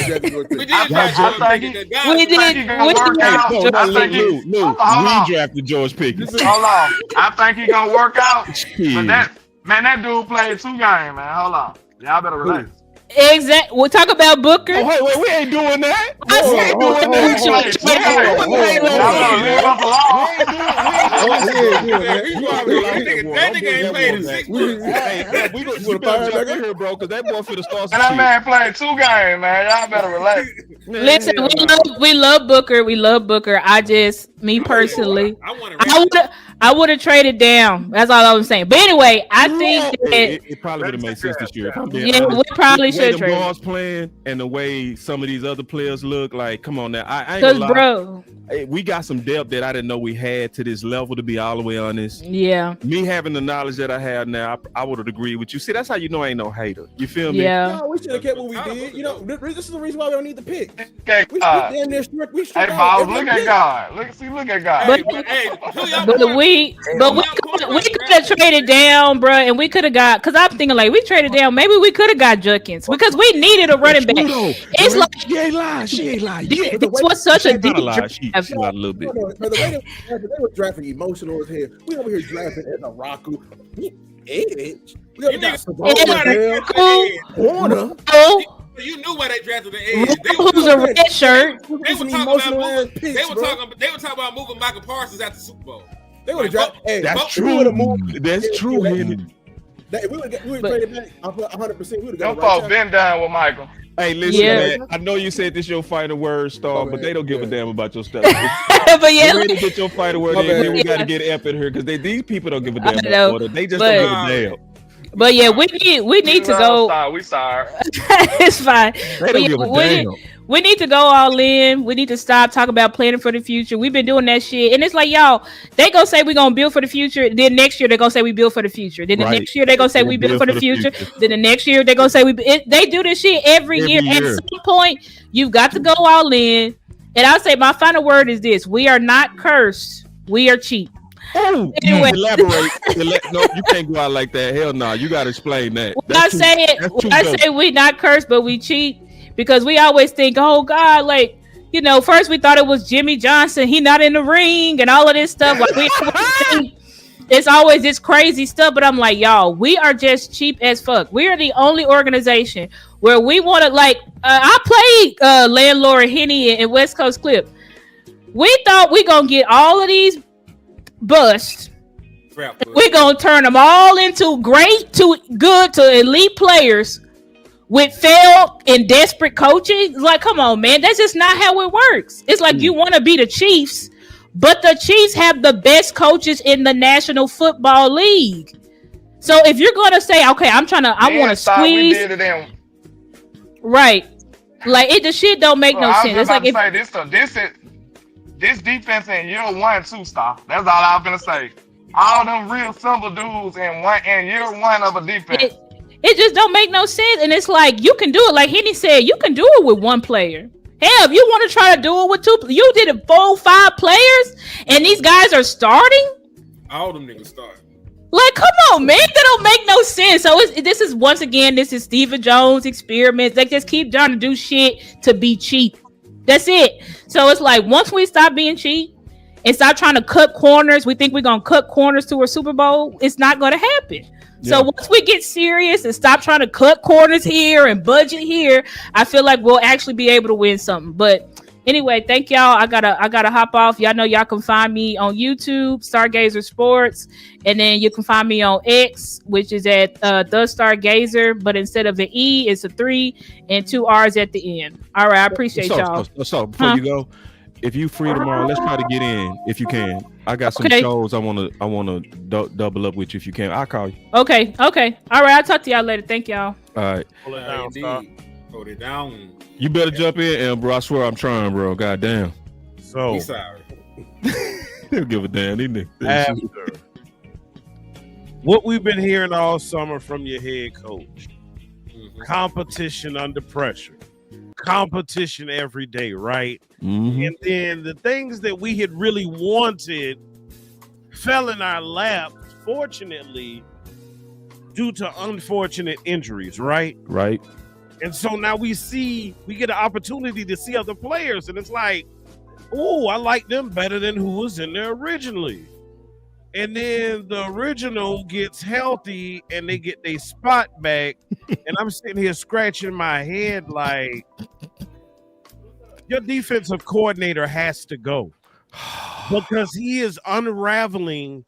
drafted George Pickens. Hold on. I think he's gonna work out. But Man, that dude played 2 games, man. Hold on. Y'all better relax. Exactly. We'll talk about Booker. Oh, wait, we ain't doing that. I said That nigga ain't played in 6 months. Hey, we gonna jump in here, bro, because that boy finna start some And that shit. man played 2 games, man. Y'all better relax. Listen, we love Booker. We love Booker. Me personally, I would have traded down. That's all I was saying. But anyway, I think that it probably would have made sense this year. If I'm being yeah, honest. we probably should the trade. Guards playing and the way some of these other players look, like, come on now. I ain't gonna lie. Bro, hey, we got some depth that I didn't know we had to this level. To be all the way honest, yeah. Me having the knowledge that I have now, I would have agreed with you. See, that's how you know I ain't no hater. You feel me? Yeah. No, we should have kept what we did. You know, this is the reason why we don't need the pick. Okay, We damn near strict. We hey, Bob, look at God. Look at God. But we could have traded down, bro, and we could have got. Because I'm thinking like we traded down. Maybe we could have got Judkins because we needed a running back. It's like she ain't lying. She ain't lying. This was such a deep draft. She lied a little bit. The way they were drafting emotional as hell. We over here drafting as a Raku. Edge. We over got Corner. You knew why they drafted the Edge. Who's a red shirt? They were talking about moving Michael Parsons after the Super Bowl. They would have drafted. Hey, that's true. That's true, Henry. We would have traded back 100%. We would have got them folks been down with Michael. Hey, listen, man. I know you said this your final word, Star, but they don't give a damn about your stuff. But yeah, ready to get your final word in. Then we got to get Ep in here because these people don't give a damn about order. They just don't give a damn. But yeah, we need to go. We sorry. It's fine. They don't give a damn. We need to go all in. We need to stop talking about planning for the future. We've been doing that shit. And it's like, y'all, they gonna say we're gonna build for the future. Then next year, they're gonna say we build for the future. Then the next year, they're gonna say we build for the future. Then the next year, they're gonna say they do this shit every year. At some point, you've got to go all in. And I'll say my final word is this. We are not cursed. We are cheap. Oh, anyway. Elaborate. No, you can't go out like that. Hell no. You got to explain that. I say we not cursed, but we cheap. Because we always think, oh God, like, you know, first we thought it was Jimmy Johnson, he not in the ring and all of this stuff. Like we think it's always this crazy stuff, but I'm like, y'all, we are just cheap as fuck. We are the only organization where we want to like. I played Landlord Henny in West Coast Clip. We thought we gonna get all of these busts. We're gonna turn them all into great to good to elite players. With failed and desperate coaching, like, come on, man, that's just not how it works. It's like you want to be the Chiefs, but the Chiefs have the best coaches in the National Football League. So if you're gonna say, okay, I want to squeeze, right? Like the shit don't make no sense. It's like this defense in year 1, 2 star. That's all I'm gonna say. All them real simple dudes in year 1 of a defense. It just don't make no sense. And it's like, you can do it. Like Henny said, you can do it with one player. Hell, if you want to try to do it with 2, you did it 4, 5 players, and these guys are starting. All them niggas start. Like, come on, man. That don't make no sense. So this is Stephen Jones experiments. They just keep trying to do shit to be cheap. That's it. So it's like, once we stop being cheap and stop trying to cut corners, we think we're going to cut corners to a Super Bowl. It's not going to happen. So once we get serious and stop trying to cut corners here and budget here, I feel like we'll actually be able to win something. But anyway, thank y'all. I gotta hop off. Y'all know y'all can find me on YouTube, Stargazer Sports, and then you can find me on X, which is at the Stargazer, but instead of an E, it's a 3 and 2 R's at the end. All right, I appreciate y'all. So before you go, if you free tomorrow, let's try to get in if you can. I got some shows I wanna double up with you if you can. I'll call you. Okay. All right, I'll talk to y'all later. Thank y'all. All right. Hold it down, Scott. Hold it down. You better jump in, bro. I swear I'm trying, bro. God damn. So he's sorry. They don't give a damn, these after what we've been hearing all summer from your head coach, competition under pressure. Competition every day, right? And then the things that we had really wanted fell in our lap, fortunately, due to unfortunate injuries, right? Right. And so now we get an opportunity to see other players, and it's like, oh, I like them better than who was in there originally. and then the original gets healthy and they get their spot back, and I'm sitting here scratching my head like, your defensive coordinator has to go because he is unraveling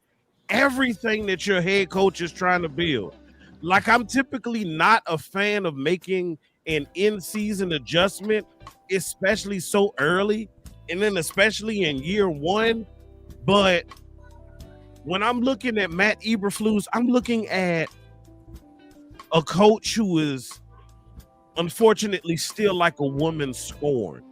everything that your head coach is trying to build. Like, I'm typically not a fan of making an in-season adjustment, especially so early, and then especially in year one. But when I'm looking at Matt Eberflus, I'm looking at a coach who is unfortunately still like a woman scorned.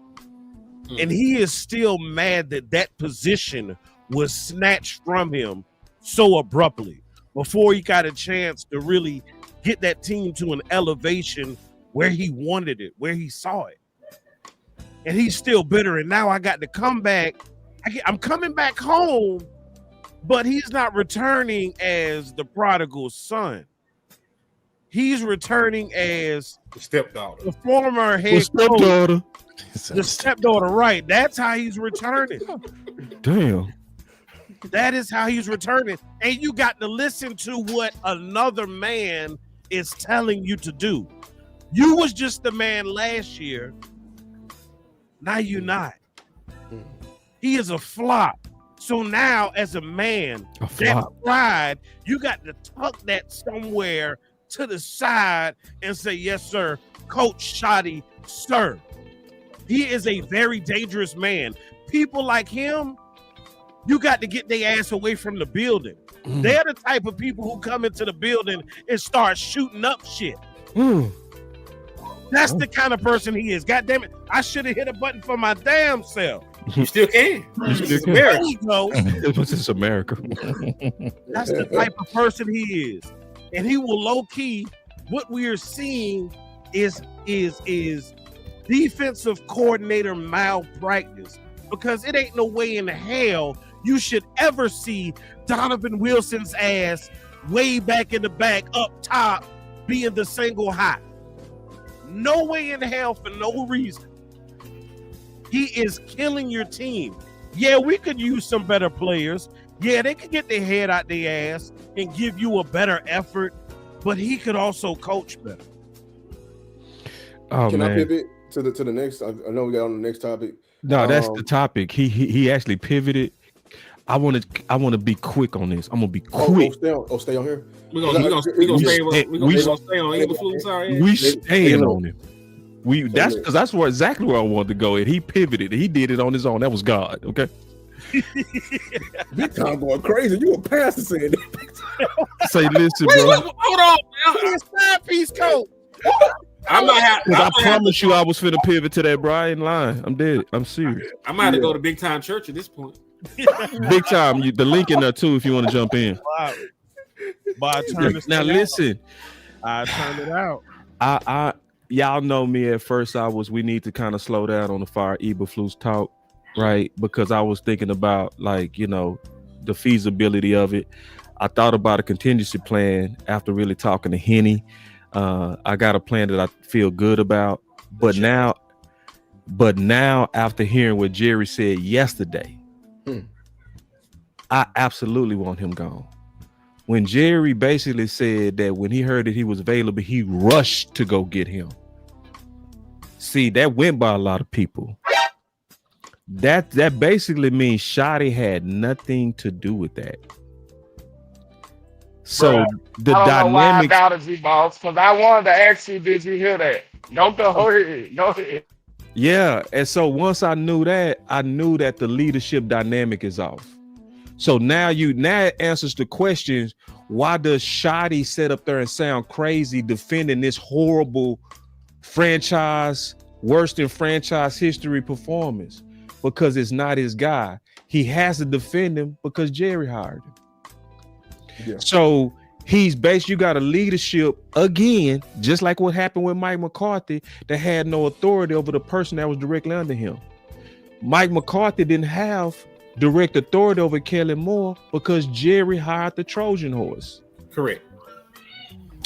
And he is still mad that that position was snatched from him so abruptly before he got a chance to really get that team to an elevation where he wanted it, where he saw it. And he's still bitter. And now I got to come back. I'm coming back home, but he's not returning as the prodigal son. He's returning as the stepdaughter, the former head coach. The stepdaughter, right? That's how he's returning. Damn. That is how he's returning. And you got to listen to what another man is telling you to do. You was just the man last year. Now you're not. He is a flop. So now, as a man, that pride, you got to tuck that somewhere to the side and say, yes, sir, Coach Shoddy, sir. He is a very dangerous man. People like him, you got to get their ass away from the building. They're the type of people who come into the building and start shooting up shit. That's the kind of person he is. God damn it. I should have hit a button for my damn self. You still can. You still can. There you go. This is America. That's the type of person he is. And he will low-key, what we are seeing is defensive coordinator malpractice, because it ain't no way in hell you should ever see Donovan Wilson's ass way back in the back up top being the single high. No way in hell for no reason. He is killing your team. Yeah, we could use some better players. Yeah, they could get their head out their ass and give you a better effort, but he could also coach better. Oh, Can man. I pivot to the next? I know we got on the next topic. No, that's the topic. He actually pivoted. I want to be quick on this. I'm gonna be quick. Stay on here. We're gonna stay on Eberflus. Sorry, we staying on him. That's exactly where I wanted to go. And he pivoted. He did it on his own. That was God. Okay. Big time going crazy. You a pastor saying that. Say, listen, bro. Hold on, man. Piece coat. I promise you, I was finna pivot to that Brian line. I'm dead. I'm serious. I might have to go to big time church at this point. Big time. The link in there too if you want to jump in. Wow. But I turned this now listen. I turned it out. I y'all know me at first. We need to kind of slow down on the fire Eberflus talk, right? Because I was thinking about the feasibility of it. I thought about a contingency plan after really talking to Henny. I got a plan that I feel good about, but now after hearing what Jerry said yesterday, I absolutely want him gone. When Jerry basically said that when he heard that he was available, he rushed to go get him. See, that went by a lot of people. That basically means Shoddy had nothing to do with that. So the I don't know why I dynamics. doubted you, boss, because I wanted to ask you, did you hear that? Don't go ahead. Go ahead. Yeah, and so once I knew that the leadership dynamic is off. So now it answers the questions. Why does Shoddy sit up there and sound crazy defending this horrible franchise, worst in franchise history performance? Because it's not his guy. He has to defend him because Jerry hired him. Yeah. So you got a leadership again, just like what happened with Mike McCarthy, that had no authority over the person that was directly under him. Mike McCarthy didn't have direct authority over Kellen Moore because Jerry hired the Trojan horse. Correct.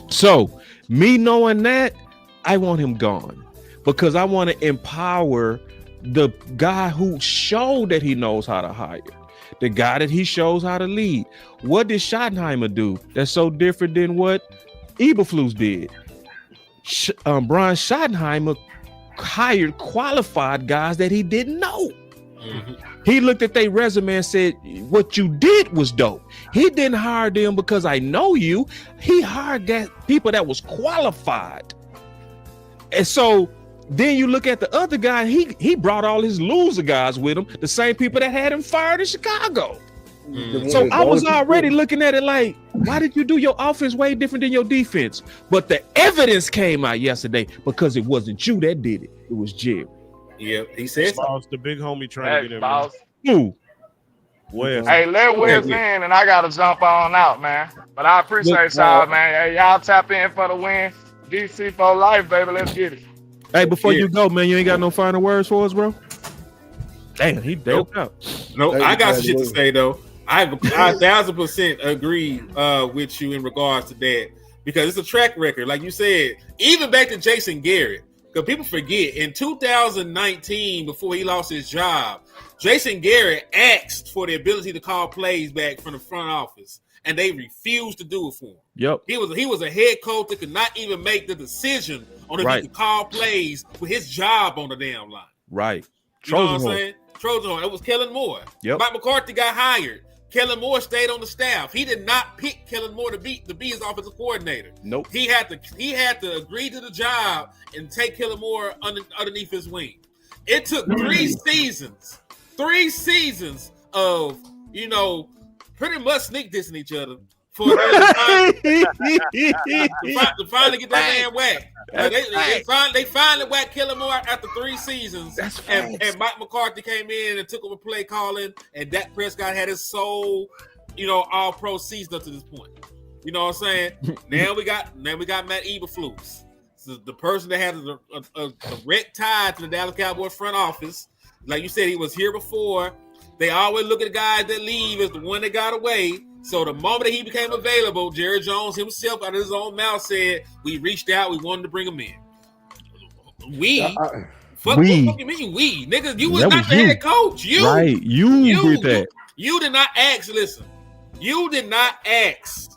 So me knowing that, I want him gone because I want to empower the guy who showed that he knows how to hire. the guy that he shows how to lead. What did Schottenheimer do that's so different than what Eberflus did? Brian Schottenheimer hired qualified guys that he didn't know. Mm-hmm. He looked at their resume and said, what you did was dope. He didn't hire them because I know you. He hired people that was qualified. And so then you look at the other guy, he brought all his loser guys with him, the same people that had him fired in Chicago. Mm-hmm. So I was already looking at it like, why did you do your offense way different than your defense? But the evidence came out yesterday because it wasn't you that did it. It was Jerry. Yeah, he said so. The big homie trying to get in. Who? Wes. Hey, let Wes in, and I gotta jump on out, man. But I appreciate y'all, man. Hey, y'all tap in for the win. DC for life, baby. Let's get it. Hey, before you go, man, you ain't got no final words for us, bro? Damn, he doped out. No, I got some shit to say though. I 1,000% agree with you in regards to that because it's a track record, like you said. Even back to Jason Garrett, because people forget in 2019, before he lost his job, Jason Garrett asked for the ability to call plays back from the front office, and they refused to do it for him. Yep, he was a head coach that could not even make the decision on if he could call plays with his job on the damn line. Right, you know what I'm saying? Trojan horse. It was Kellen Moore. Yep. Mike McCarthy got hired. Kellen Moore stayed on the staff. He did not pick Kellen Moore to be his offensive coordinator. Nope. He had to agree to the job and take Kellen Moore underneath his wing. It took 3 seasons of pretty much sneak dissing each other for to finally get that man whacked. They finally whacked Kellen Moore after 3 seasons. And Mike McCarthy came in and took over play calling, and Dak Prescott had his sole, all-pro season up to this point. You know what I'm saying? now we got Matt Eberflus, so the person that has a direct tie to the Dallas Cowboys front office. Like you said, he was here before. They always look at the guys that leave as the one that got away. So the moment that he became available, Jerry Jones himself out of his own mouth said, we reached out, we wanted to bring him in. What you mean we? Nigga, you was not the head coach. You did that. You did not ask, listen. You did not ask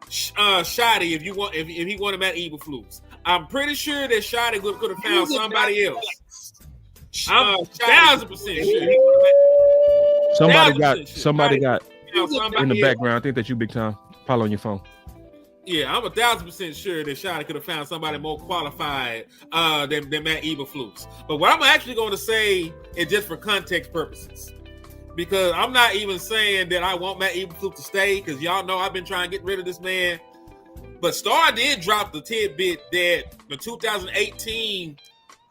Shotty if he wanted Matt Eberflus. I'm pretty sure that Shotty could have found somebody else. I'm 1,000% sure. Somebody got in the background. I think that you big time. Follow on your phone. Yeah, I'm 1,000% sure that Shotty could have found somebody more qualified than Matt Eberflus. But what I'm actually going to say is just for context purposes, because I'm not even saying that I want Matt Eberflus to stay, because y'all know I've been trying to get rid of this man. But Star did drop the tidbit that the 2018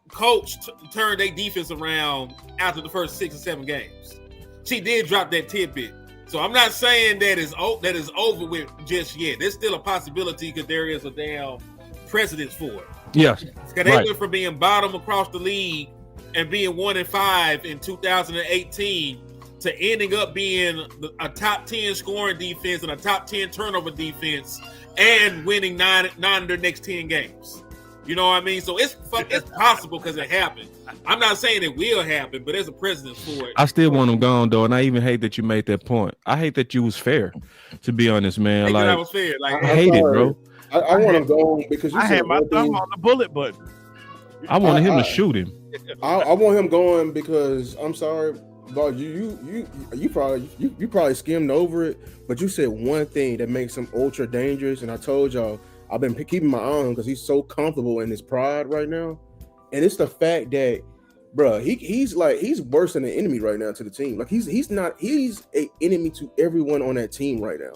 coach turned their defense around after the first 6 or 7 games. She did drop that tidbit. So I'm not saying that is over with just yet. There's still a possibility because there is a damn precedence for it. Yes. Because they went from being bottom across the league and being 1-5 in 2018 to ending up being a top 10 scoring defense and a top 10 turnover defense and winning 9 of their next 10 games. You know what I mean? So it's possible because it happened. I'm not saying it will happen, but there's a precedence for it. I still want him gone, though, and I even hate that you made that point. I hate that you was fair, to be honest, man. I was fair. Like, I hate it, bro. I want him gone because I had my thumb on the bullet button. I wanted him to shoot him. I want him going because I'm sorry, but you probably skimmed over it, but you said one thing that makes him ultra dangerous, and I told y'all I've been keeping my eye on him because he's so comfortable in his pride right now, and it's the fact that, bro, he's worse than an enemy right now to the team. Like he's an enemy to everyone on that team right now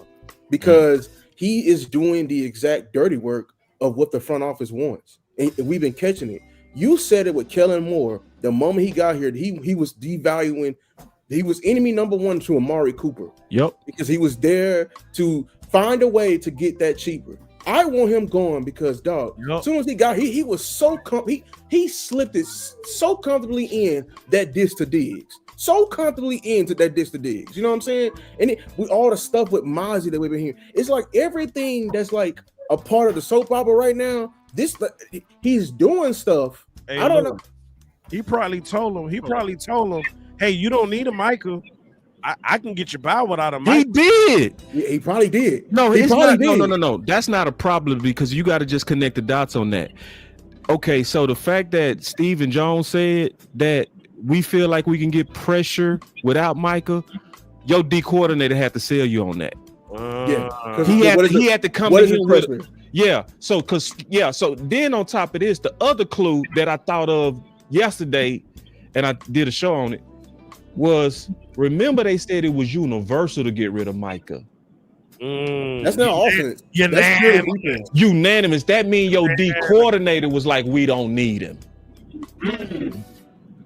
because he is doing the exact dirty work of what the front office wants, and we've been catching it. You said it with Kellen Moore. The moment he got here, he was devaluing. He was enemy number 1 to Amari Cooper. Yep. Because he was there to find a way to get that cheaper. I want him going because, dog, as soon as he got he was so he slipped it so comfortably in that diss to Diggs. So comfortably into that diss to Diggs. You know what I'm saying? And with all the stuff with Mozzie that we've been hearing, it's like everything that's like a part of the soap opera right now. He's doing stuff. Hey, I don't know. He probably told him, hey, you don't need a Michael. I can get you by without a He mic. did. Yeah, he probably did. No, he it's probably not. did. No. That's not a problem because you got to just connect the dots on that. Okay, so the fact that Stephen Jones said that we feel like we can get pressure without Micah, your D coordinator had to sell you on that. He had to come in here with. Yeah, so so then on top of this, the other clue that I thought of yesterday, and I did a show on it, was remember they said it was universal to get rid of Micah. That's not offense. Unanimous. That means your D coordinator was like, we don't need him.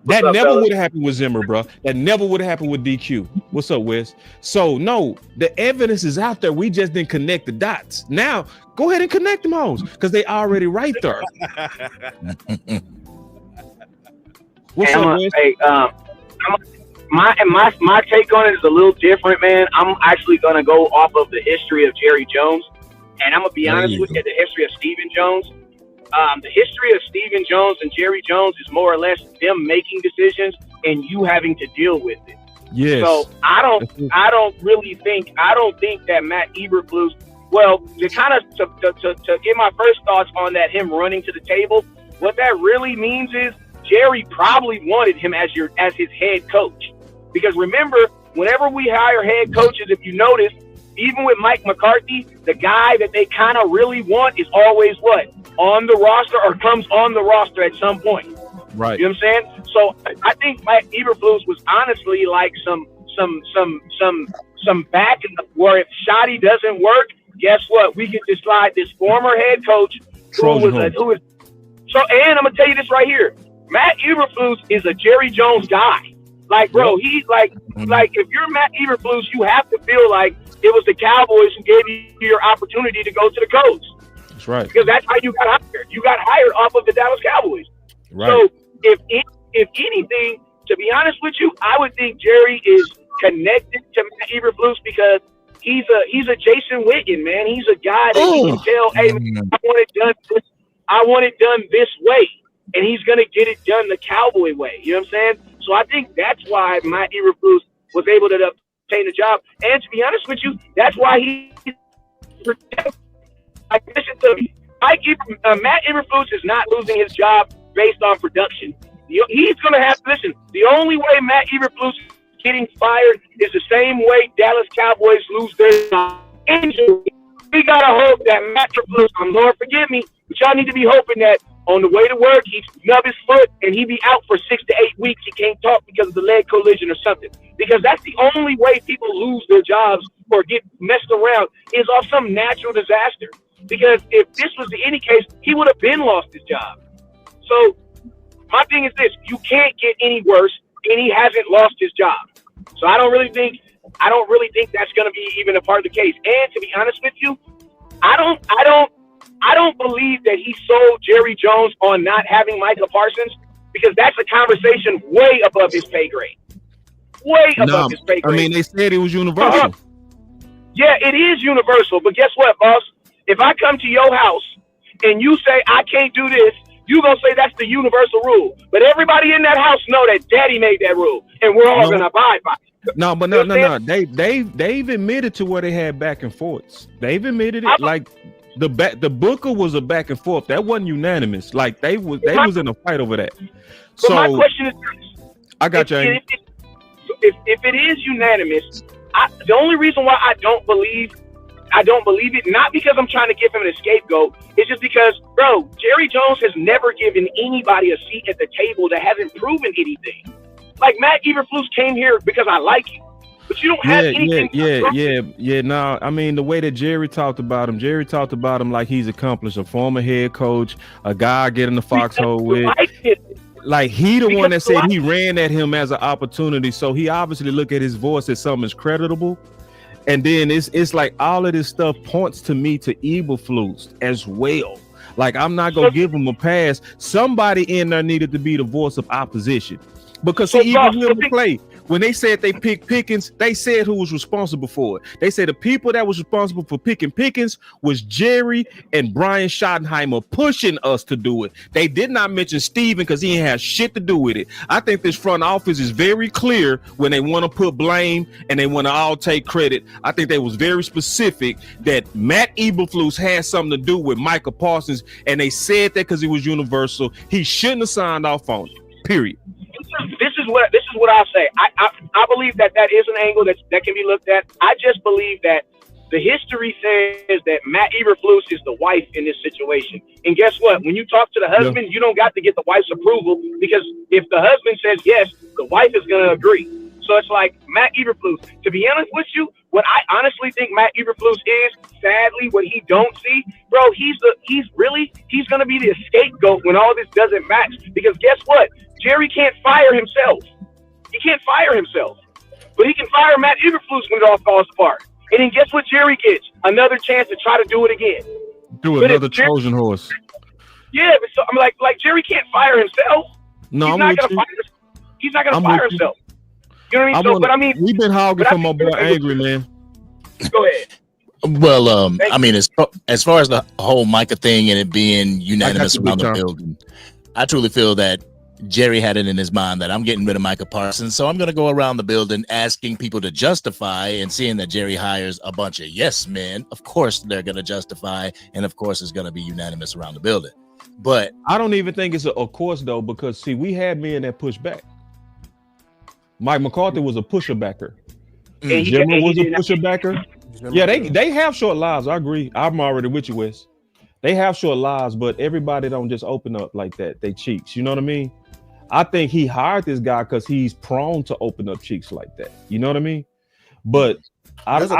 That never would have happened with Zimmer, bro. That never would have happened with DQ. What's up, Wes? So no, the evidence is out there. We just didn't connect the dots. Now go ahead and connect them hoes because they already right there. What's up, Wes? Hey, my take on it is a little different, man. I'm actually gonna go off of the history of Jerry Jones, and I'm gonna be honest with you, the history of Stephen Jones. The history of Stephen Jones and Jerry Jones is more or less them making decisions and you having to deal with it. Yes. So I don't think that Matt Eberflus. Well, to kind of to get my first thoughts on that, him running to the table, what that really means is Jerry probably wanted him as his head coach. Because remember, whenever we hire head coaches, if you notice, even with Mike McCarthy, the guy that they kind of really want is always what? On the roster or comes on the roster at some point. Right. You know what I'm saying? So I think Mike Eberflus was honestly like some backup where if Shoddy doesn't work, guess what? We can just slide this former head coach who is so, and I'm gonna tell you this right here. Matt Eberflus is a Jerry Jones guy. Like, bro, he's like if you're Matt Eberflus, you have to feel like it was the Cowboys who gave you your opportunity to go to the coach. That's right. Because that's how you got hired. You got hired off of the Dallas Cowboys. Right. So if anything, to be honest with you, I would think Jerry is connected to Matt Eberflus because he's a Jason Witten, man. He's a guy that you can tell, hey, man, I want it done this way. And he's gonna get it done the Cowboy way. You know what I'm saying? So I think that's why Matt Eberflus was able to obtain the job. And to be honest with you, that's why he listen to me. Matt Eberflus is not losing his job based on production. He's going to have to listen. The only way Matt Eberflus is getting fired is the same way Dallas Cowboys lose their job. Injury. We got to hope that Matt Eberflus, Lord forgive me, but y'all need to be hoping that on the way to work, he snub his foot and he be out for 6 to 8 weeks. He can't talk because of the leg collision or something. Because that's the only way people lose their jobs or get messed around is off some natural disaster. Because if this was any case, he would have been lost his job. So my thing is this: you can't get any worse, and he hasn't lost his job. So I don't really think that's going to be even a part of the case. And to be honest with you, I don't believe that he sold Jerry Jones on not having Micah Parsons because that's a conversation way above his pay grade. Way above his pay grade. I mean, they said it was universal. Yeah, it is universal. But guess what, boss? If I come to your house and you say I can't do this, you gonna say that's the universal rule. But everybody in that house know that Daddy made that rule, and we're all gonna abide by it. No. They've admitted to where they had back and forths. They've admitted it. Like the Booker was a back and forth. That wasn't unanimous. Like they was in a fight over that. So my question is this. I got you. If it is unanimous, the only reason why I don't believe it, not because I'm trying to give him an scapegoat, it's just because, bro, Jerry Jones has never given anybody a seat at the table that hasn't proven anything. Like Matt Eberflus came here because I like you, but you don't have anything. Yeah. No, I mean the way that Jerry talked about him like he's accomplished, a former head coach, a guy I get in the foxhole with. Like he the one that said he ran at him as an opportunity, so he obviously look at his voice as something that's creditable. And then it's like all of this stuff points to me to Eberflus as well. Like I'm not gonna give him a pass. Somebody in there needed to be the voice of opposition because he even will play when they said they picked Pickens, they said who was responsible for it. They said the people that was responsible for picking Pickens was Jerry and Brian Schottenheimer pushing us to do it. They did not mention Steven because he ain't had shit to do with it. I think this front office is very clear when they want to put blame and they want to all take credit. I think they was very specific that Matt Eberflus had something to do with Micah Parsons, and they said that because it was universal. He shouldn't have signed off on it. Period. This is what I'll say. I believe that is an angle that can be looked at. I just believe that the history says that Matt Eberflus is the wife in this situation. And guess what? When you talk to the husband, you don't got to get the wife's approval, because if the husband says yes, the wife is going to agree. So it's like Matt Eberflus. To be honest with you, what I honestly think Matt Eberflus is, sadly, what he don't see, bro, he's going to be the scapegoat when all this doesn't match. Because guess what? Jerry can't fire himself. He can't fire himself. But he can fire Matt Eberflus when it all falls apart. And then guess what Jerry gets? Another chance to try to do it again. Do another Trojan horse. Yeah, but so I'm like Jerry can't fire himself. No, he's I'm not with gonna you. fire. He's not gonna fire himself. You know what I mean? We've been hogging from my boy Angry, man. Go ahead. Well, I mean, as far as the whole Micah thing and it being unanimous around the building, I truly feel that Jerry had it in his mind that I'm getting rid of Micah Parsons, so I'm going to go around the building asking people to justify, and seeing that Jerry hires a bunch of yes men, of course they're going to justify, and of course it's going to be unanimous around the building. But I don't even think it's of course though, because see, we had men that pushed back. Mike McCarthy was a pusher backer. Jimmer was a pusher backer. Yeah, they have short lives. I agree. I'm already with you, Wes. They have short lives, but everybody don't just open up like that. They cheeks. You know what I mean? I think he hired this guy because he's prone to open up cheeks like that. You know what I mean? But there's a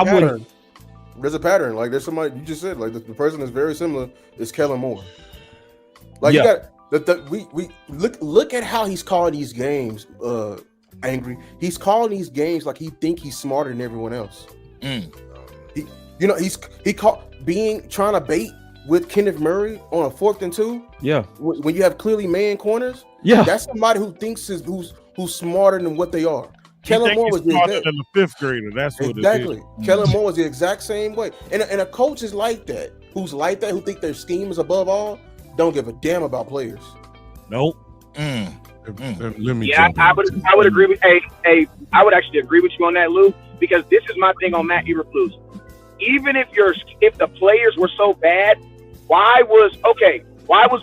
pattern. Like there's somebody you just said. Like the person that's very similar is Kellen Moore. Like you got we look at how he's calling these games. Angry. He's calling these games like he think he's smarter than everyone else. He trying to bait with Kenneth Murray on a 4th and 2. Yeah. When you have clearly man corners. Yeah. That's somebody who thinks who's smarter than what they are. Kellen Moore was smarter than the 5th grader. That's what exactly. It is. Kellen Moore is the exact same way. And a coach is like that. Who's like that? Who think their scheme is above all? Don't give a damn about players. Nope. Let me I would agree with I would actually agree with you on that, Lou, because this is my thing on Matt Eberflus. Even if the players were so bad, why was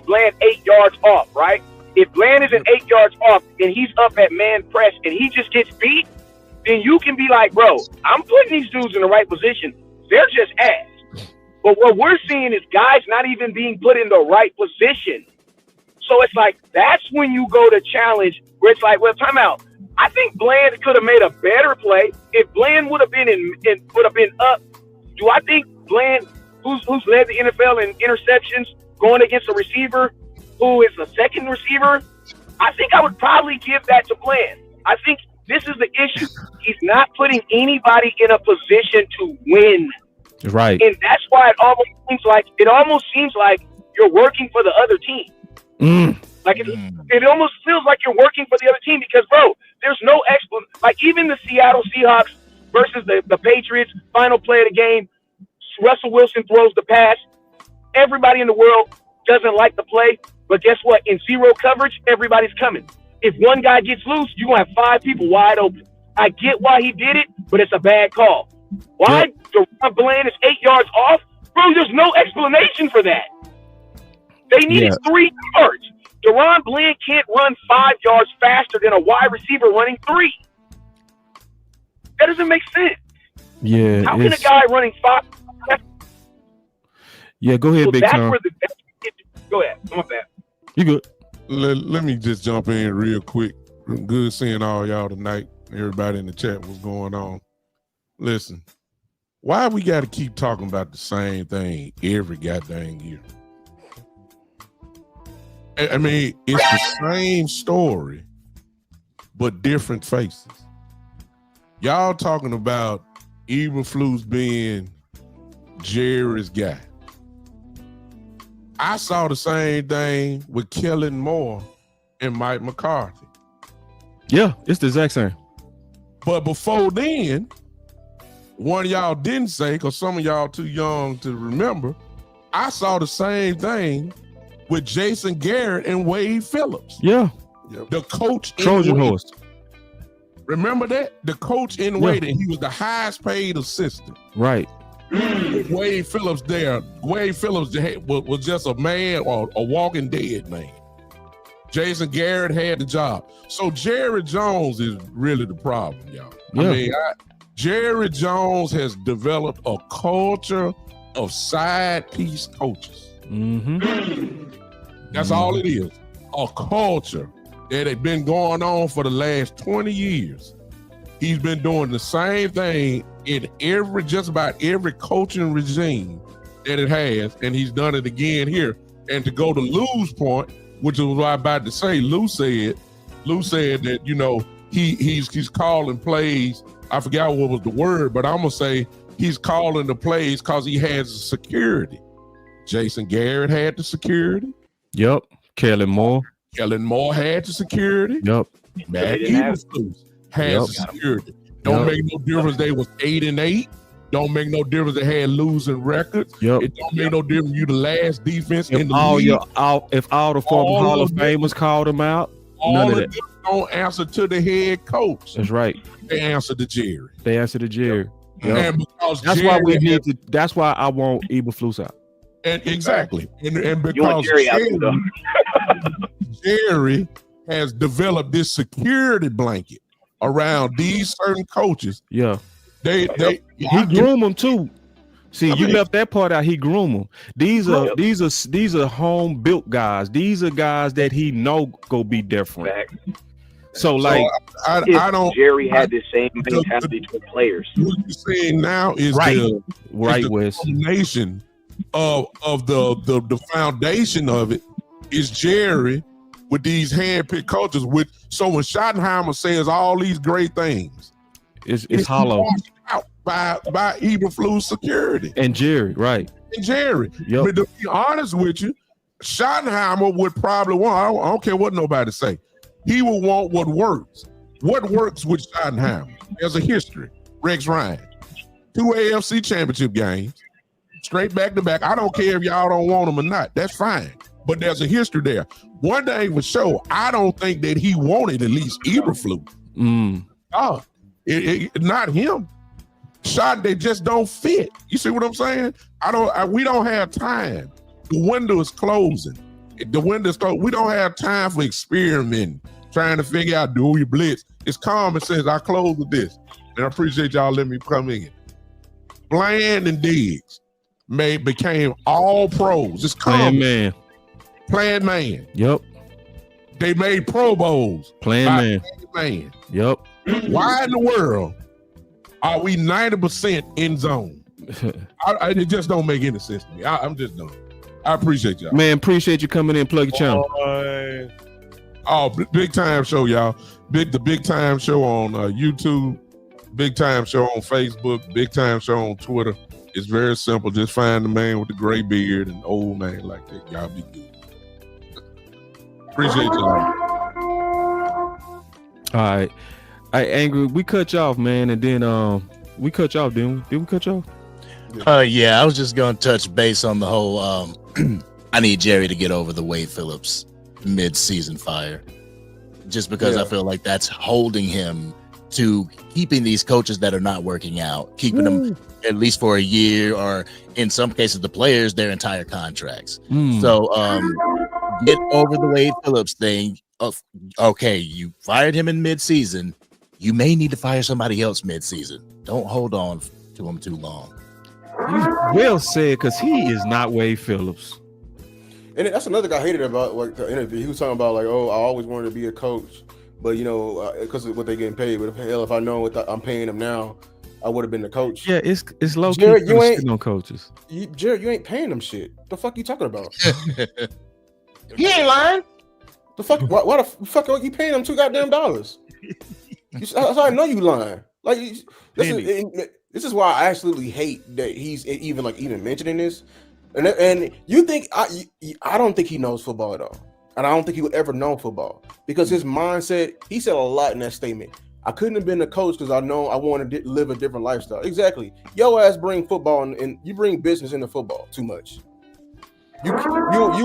Bland 8 yards off, right? If Bland isn't 8 yards off and he's up at man press and he just gets beat, then you can be like, bro, I'm putting these dudes in the right position. They're just ass. But what we're seeing is guys not even being put in the right position. So it's like, that's when you go to challenge where it's like, well, time out. I think Bland could have made a better play if Bland would have been up. Do I think Bland, who's led the NFL in interceptions, going against a receiver who is a second receiver, I think I would probably give that to Bland. I think this is the issue. He's not putting anybody in a position to win. Right. And that's why it almost seems like you're working for the other team. Like it almost feels like you're working for the other team because, bro, there's no explanation. Like even the Seattle Seahawks versus the Patriots, final play of the game, Russell Wilson throws the pass. Everybody in the world doesn't like the play, but guess what? In zero coverage, everybody's coming. If one guy gets loose, you're going to have 5 people wide open. I get why he did it, but it's a bad call. Why Deron Bland is 8 yards off? Bro, there's no explanation for that. They needed 3 yards. Deron Bland can't run 5 yards faster than a wide receiver running 3. That doesn't make sense. Yeah. How can a guy running 5? Yeah, go ahead, Big Tom. Go ahead. I'm bad. You good? Let me just jump in real quick. Good seeing all y'all tonight. Everybody in the chat, what's going on? Listen, why we got to keep talking about the same thing every goddamn year? I mean, it's the same story, but different faces. Y'all talking about Eberflus being Jerry's guy. I saw the same thing with Kellen Moore and Mike McCarthy. Yeah, it's the exact same. But before then, one of y'all didn't say, because some of y'all too young to remember, I saw the same thing with Jason Garrett and Wade Phillips. Yeah. The coach Trojan horse. Remember that? The coach in waiting, he was the highest paid assistant. Right. Wade Phillips there. Wade Phillips was just a man or a walking dead man. Jason Garrett had the job. So Jerry Jones is really the problem, y'all. Yeah. I mean, Jerry Jones has developed a culture of side piece coaches. That's all it is. A culture that had been going on for the last 20 years. He's been doing the same thing in just about every coaching regime that it has, and he's done it again here. And to go to Lou's point, which is what I'm about to say, Lou said that, you know, he's calling plays. I forgot what was the word, but I'm gonna say he's calling the plays because he has the security. Jason Garrett had the security. Yep. Kellen Moore had the security. Yep. Matt Eberflus has the security. Don't make no difference. They was 8-8. Don't make no difference. They had losing records. Yep. It don't make no difference. You the last defense in the all league. If all the former Hall of Famers called him out, none of that. Them don't answer to the head coach. That's right. They answer to Jerry. Yep. And because that's Jerry why we need to. That's why I want Eberflus out. And exactly. And because You want Jerry out, though. Jerry has developed this security blanket around these certain coaches. Yeah. He groom them too. See, you left that part out. He groom them. These are home built guys. These are guys that he know go be different. So like, I don't. Jerry had the same mentality to the players. What you're saying now is the combination of the foundation of it is Jerry with these handpicked coaches. So when Schottenheimer says all these great things, it's hollow. Out by Eberflus security and Jerry, right? And Jerry. Yep. But to be honest with you, Schottenheimer would probably want. I don't care what nobody say. He will want what works. What works with Schottenheimer? There's a history. Rex Ryan, 2 AFC championship games, straight back to back. I don't care if y'all don't want him or not. That's fine. But there's a history there. One thing for sure, I don't think that he wanted at least Eberflus. Oh, not him. They just don't fit. You see what I'm saying? We don't have time. The window is closing. The window's closed. We don't have time for experimenting, trying to figure out, do we blitz? It's common sense. I close with this. And I appreciate y'all letting me come in. Bland and Diggs became all pros. It's common. Playing man. Yep. They made Pro Bowls. Playing man. Yep. Why in the world are we 90% in zone? It just don't make any sense to me. I'm just done. I appreciate y'all. Man, appreciate you coming in. Plug your channel. Big time show, y'all. The Big Time Show on YouTube. Big Time Show on Facebook. Big Time Show on Twitter. It's very simple. Just find the man with the gray beard and old man like that. Y'all be good. Appreciate y'all. All right. Angry, we cut you off, man, and then we cut you off, didn't we? Did we cut you off? Yeah, I was just gonna touch base on the whole I need Jerry to get over the Wade Phillips mid-season fire. Just because I feel like that's holding him to keeping these coaches that are not working out, keeping them at least for a year, or in some cases the players their entire contracts. So get over the Wade Phillips thing. Okay, you fired him in mid-season. You may need to fire somebody else mid-season. Don't hold on to him too long. Well said, because he is not Wade Phillips. And that's another thing I hated about like the interview. He was talking about like, oh, I always wanted to be a coach, but you know, because of what they're getting paid. But if I know what I'm paying them now, I would have been the coach. Yeah, it's low key. Jared, you ain't on coaches. Jared, you ain't paying them shit. The fuck you talking about? He ain't lying. The fuck? Why the fuck are you paying them $2 goddamn? So I know you lying. Like this is why I absolutely hate that he's even mentioning this. And you think I don't think he knows football at all, and I don't think he will ever know football because his mindset. He said a lot in that statement. I couldn't have been a coach because I know I want to live a different lifestyle. Exactly. Your ass bring football and you bring business into football too much. You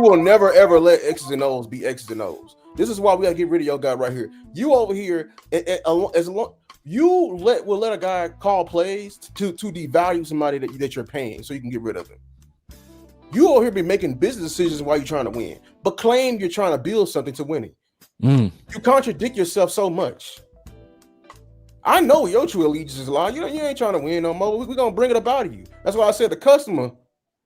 will never ever let X's and O's be X's and O's. This is why we gotta get rid of your guy right here. You over here, as long will let a guy call plays to devalue somebody that you're paying so you can get rid of him. You over here be making business decisions while you're trying to win, but claim you're trying to build something to winning. You contradict yourself so much. I know your true allegiance is a lie. You ain't trying to win no more. We're gonna bring it up out of you. That's why I said the customer.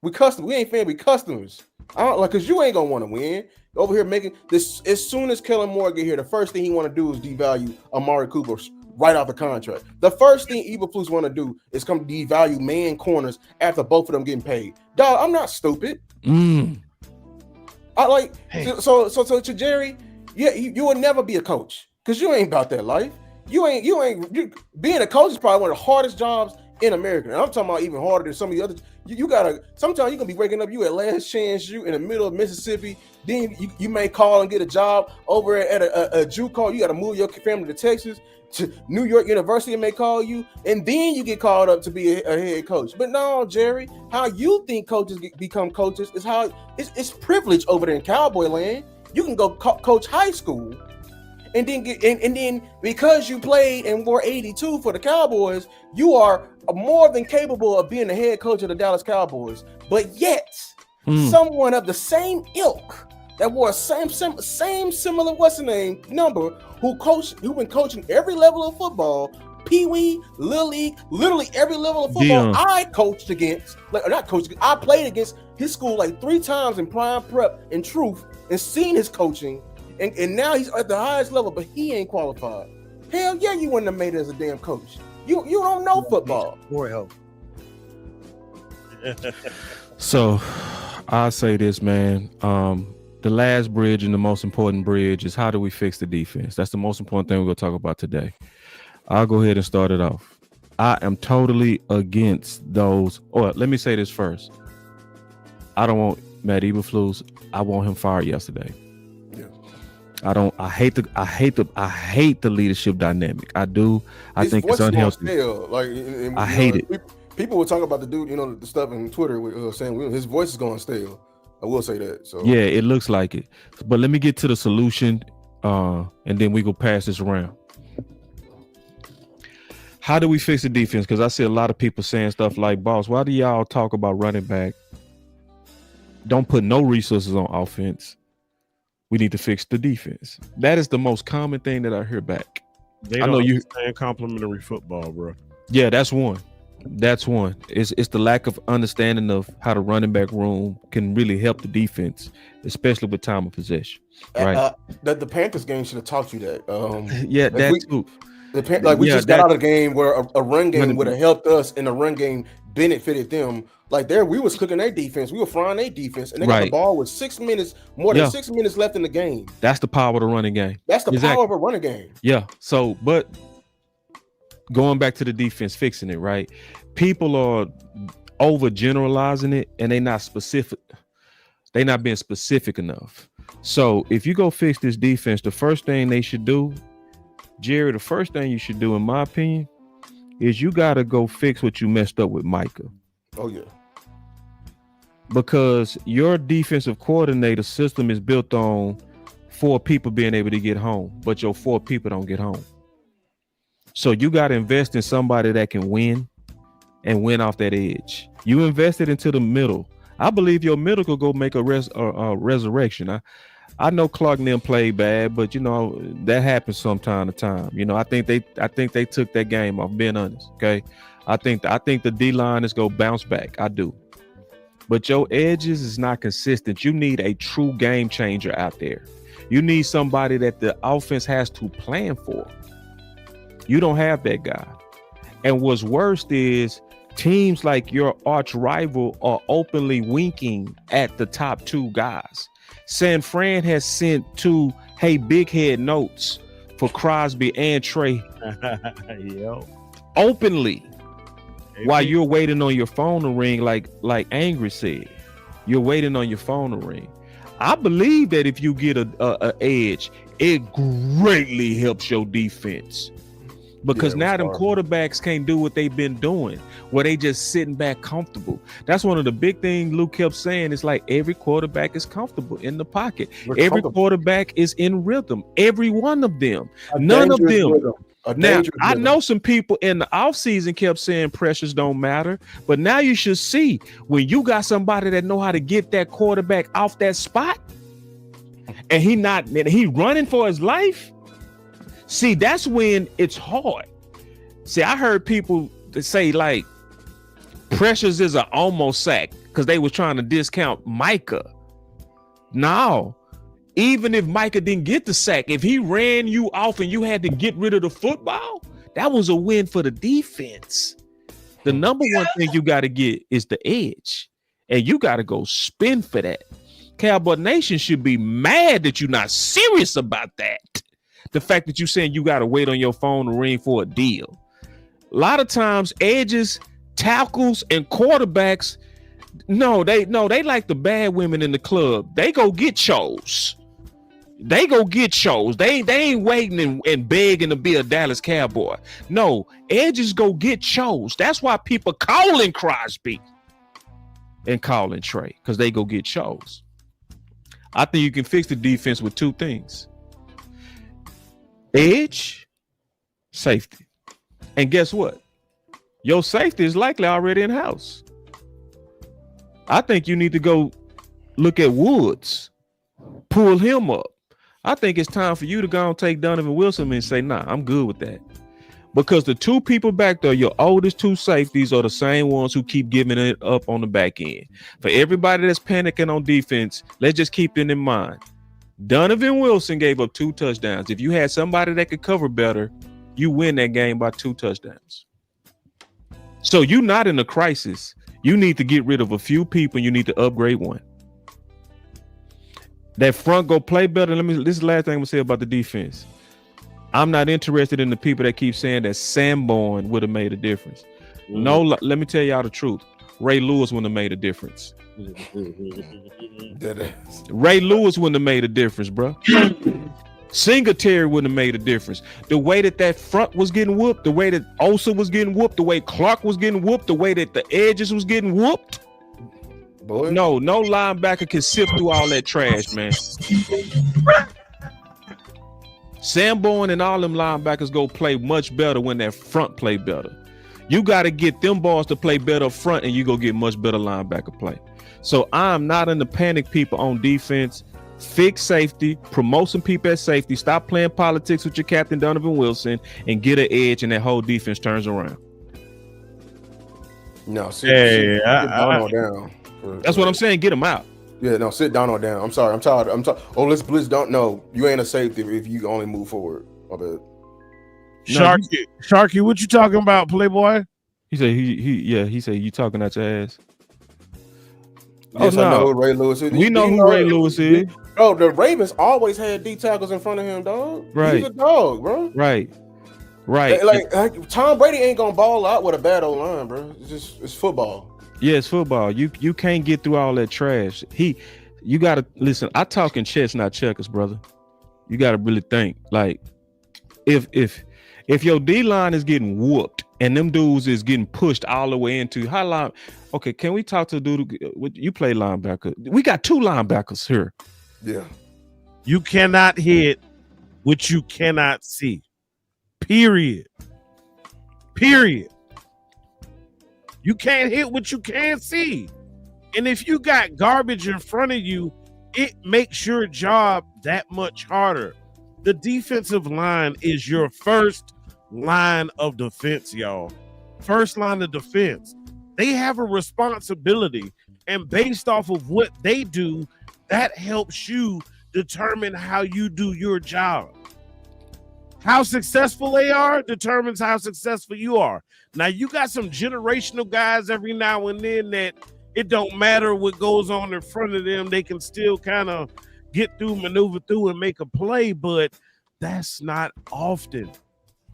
We ain't fan, we customers. I don't like because you ain't gonna want to win. Over here making this as soon as Kellen Moore get here, the first thing he want to do is devalue Amari Cooper right off the contract. The first thing Eberflus want to do is come devalue man corners after both of them getting paid. Dog, I'm not stupid. I like so to Jerry, yeah, you will never be a coach because you ain't about that life. You being a coach is probably one of the hardest jobs in America. And I'm talking about even harder than some of the other. You gotta sometimes you gonna be waking up, you at Last Chance U in the middle of Mississippi. Then you may call and get a job over at a JUCO. You gotta move your family to Texas. To New York University may call you, and then you get called up to be a head coach. But no, Jerry, how you think coaches become coaches is how it's privilege over there in Cowboy land. You can go coach high school. And then and then because you played and wore 82 for the Cowboys, you are more than capable of being the head coach of the Dallas Cowboys. But yet, someone of the same ilk that wore same similar what's the name number who been coaching every level of football, Pee Wee, Little League, literally every level of football. I coached against, I played against his school like 3 times in prime prep and truth and seen his coaching. And now he's at the highest level, but he ain't qualified. Hell yeah, you wouldn't have made it as a damn coach. You don't know football. More help. So I'll say this, man. The last bridge and the most important bridge is how do we fix the defense? That's the most important thing we're going to talk about today. I'll go ahead and start it off. I am totally against those. Or let me say this first. I don't want Matt Eberflus. I want him fired yesterday. I hate the leadership dynamic. I do. I think it's unhealthy. I hate it. People will talk about the dude, the stuff in Twitter saying his voice is going stale. I will say that. So yeah, it looks like it. But let me get to the solution, and then we go pass this around. How do we fix the defense? Because I see a lot of people saying stuff like, "Boss, why do y'all talk about running back? Don't put no resources on offense. We need to fix the defense." That is the most common thing that I hear back. They don't understand complimentary football, bro. Yeah, that's one. That's one. It's the lack of understanding of how the running back room can really help the defense, especially with time of possession. Right. That the Panthers game should have taught you that. Yeah, that too. We just got out of the game where a run game would have helped us, and the run game benefited them. Like we was cooking their defense, we were frying their defense, and they got the ball with 6 minutes, more than 6 minutes left in the game. That's the power of the running game. That's the power of a running game. Yeah. So, but going back to the defense, fixing it, right? People are overgeneralizing it, and they're not specific. They're not being specific enough. So, if you go fix this defense, the first thing they should do, Jerry, the first thing you should do, in my opinion, is you got to go fix what you messed up with Micah. Oh, yeah. Because your defensive coordinator system is built on 4 people being able to get home, but your 4 people don't get home. So you got to invest in somebody that can win and win off that edge. You invested into the middle. I believe your middle could go make a resurrection. I know Clark and them played bad, but that happens from time to time. I think they took that game off, being honest. Okay. I think the D-line is going to bounce back. I do. But your edges is not consistent. You need a true game changer out there. You need somebody that the offense has to plan for. You don't have that guy. And what's worse is teams like your arch rival are openly winking at the top 2 guys. San Fran has sent 2 big head notes for Crosby and Trey openly. While you're waiting on your phone to ring, like Angry said, you're waiting on your phone to ring. I believe that if you get a edge, it greatly helps your defense. because Yeah, now them sorry. quarterbacks can't do what they've been doing, where they just sitting back comfortable. That's one of the big things Luke kept saying. It's like every quarterback is comfortable in the pocket. Every quarterback is in rhythm. Every one of them. None of them. Now, I know some people in the offseason kept saying pressures don't matter, but now you should see when you got somebody that know how to get that quarterback off that spot, and he running for his life. See, that's when it's hard. See, I heard people that say like pressures is an almost sack because they was trying to discount Micah. No. Even if Micah didn't get the sack, if he ran you off and you had to get rid of the football, that was a win for the defense. The number one thing you got to get is the edge, and you got to go spin for that. Cowboy Nation should be mad that you're not serious about that. The fact that you're saying you got to wait on your phone to ring for a deal. A lot of times, edges, tackles, and quarterbacks, they like the bad women in the club. They go get chose. They ain't waiting and begging to be a Dallas Cowboy. No, edges go get chose. That's why people calling Crosby and calling Trey, because they go get chose. I think you can fix the defense with two things: edge, safety. And guess what? Your safety is likely already in house. I think you need to go look at Woods, pull him up. I think it's time for you to go and take Donovan Wilson and say, nah, I'm good with that. Because the two people back there, your oldest two safeties, are the same ones who keep giving it up on the back end. For everybody that's panicking on defense, let's just keep it in mind. Donovan Wilson gave up 2 touchdowns. If you had somebody that could cover better, you win that game by 2 touchdowns. So you're not in a crisis. You need to get rid of a few people and you need to upgrade one. That front go play better. This is the last thing I'm gonna say about the defense. I'm not interested in the people that keep saying that Sanborn would have made a difference. No, let me tell y'all the truth. Ray Lewis wouldn't have made a difference. Ray Lewis wouldn't have made a difference, bro. Singletary wouldn't have made a difference. The way that front was getting whooped, the way that Osa was getting whooped, the way Clark was getting whooped, the way that the edges was getting whooped. Boy. No linebacker can sift through all that trash, man. Sanborn and all them linebackers go play much better when that front play better. You got to get them balls to play better up front, and you go get much better linebacker play. So I'm not in the panic, people, on defense. Fix safety, promote some people at safety, stop playing politics with your captain Donovan Wilson, and get an edge, and that whole defense turns around. No, sit down. That's what I'm saying. Get him out. Yeah, no, sit down or down. I'm sorry. I'm tired. Oh, let's blitz. Don't know. You ain't a safety if you only move forward. I bet. Sharky, what you talking about, Playboy? He said he said you talking out your ass. Yes, I know who Ray Lewis is. We know who Ray Lewis is. Oh, the Ravens always had D tackles in front of him, dog. Right. He's a dog, bro. Right. Like Tom Brady ain't gonna ball out with a bad old line, bro. It's football. Yeah, it's football. You can't get through all that trash. You gotta listen. I talk in chess, not checkers, brother. You gotta really think. Like, if your D line is getting whooped and them dudes is getting pushed all the way into high line. Okay, can we talk to a dude? You play linebacker. We got 2 linebackers here. Yeah. You cannot hit what you cannot see. Period. You can't hit what you can't see. And if you got garbage in front of you, it makes your job that much harder. The defensive line is your first line of defense, y'all. First line of defense. They have a responsibility, and based off of what they do, that helps you determine how you do your job. How successful they are determines how successful you are. Now, you got some generational guys every now and then that it don't matter what goes on in front of them. They can still kind of get through, maneuver through, and make a play, but that's not often.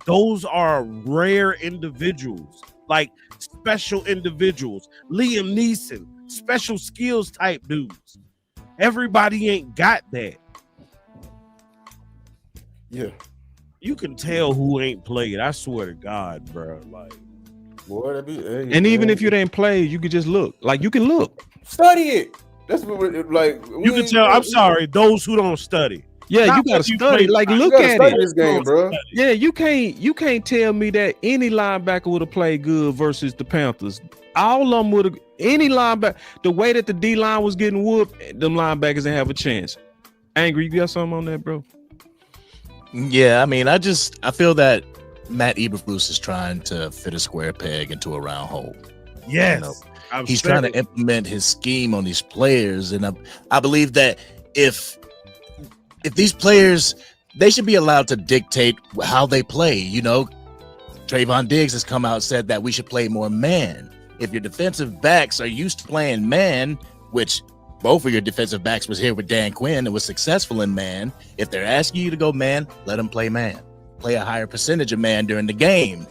Those are rare individuals, like special individuals. Liam Neeson, special skills type dudes. Everybody ain't got that. Yeah. you can tell who ain't played. I swear to God, bro. Like, boy, that be. Hey, And even if you didn't play, you could just look. Like you can look. study it. That's what like you can tell. I'm sorry, those who don't study. Yeah, Not you gotta what you study. play. Like you look gotta at study it. this game, bro. Yeah, you can't tell me that any linebacker would have played good versus the Panthers. All of them would have. Any linebacker, the way that the D line was getting whooped, them linebackers didn't have a chance. Angry, you got something on that, bro? Yeah, I mean, I feel that Matt Eberflus is trying to fit a square peg into a round hole. Yes, you know, he's trying to implement his scheme on these players, and I believe that if these players, they should be allowed to dictate how they play. You know, Trayvon Diggs has come out and said that we should play more man. If your defensive backs are used to playing man, which both of your defensive backs was here with Dan Quinn and was successful in man, if they're asking you to go man, let them play man. Play a higher percentage of man during the game.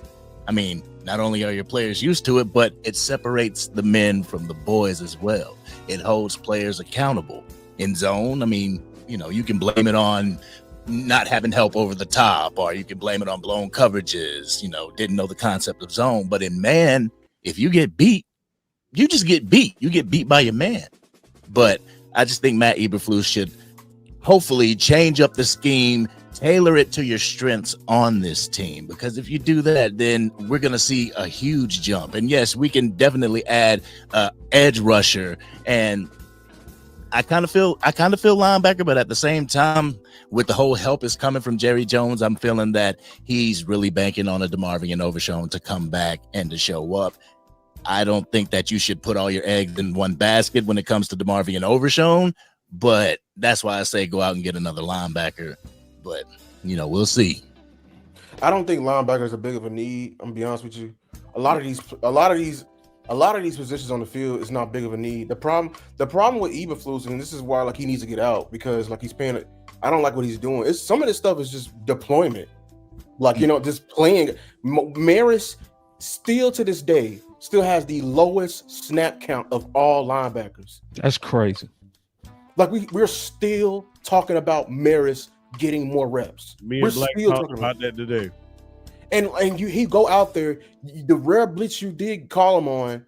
I mean, not only are your players used to it, but it separates the men from the boys as well. It holds players accountable. In zone, I mean, you know, you can blame it on not having help over the top, or you can blame it on blown coverages, you know, didn't know the concept of zone. But in man, if you get beat, you just get beat. You get beat by your man. But I just think Matt Eberflus should hopefully change up the scheme, tailor it to your strengths on this team. Because if you do that, then we're going to see a huge jump. And yes, we can definitely add edge rusher. And I kind of feel linebacker, but at the same time, with the whole help is coming from Jerry Jones, I'm feeling that he's really banking on a DeMarvion Overshown to come back and to show up. I don't think that you should put all your eggs in one basket when it comes to DeMarvion Overshown, but that's why I say go out and get another linebacker. But, you know, we'll see. I don't think linebackers are big of a need. I'm gonna be honest with you. A lot of these positions on the field is not big of a need. The problem with Eberflus, and this is why like he needs to get out, because like he's paying it. I don't like what he's doing. It's some of this stuff is just deployment. Like, you know, just playing. Maris still to this day still has the lowest snap count of all linebackers. That's crazy. Like we're still talking about Maris getting more reps. Me and Black talked about that today. And he go out there, the rare blitz you did call him on,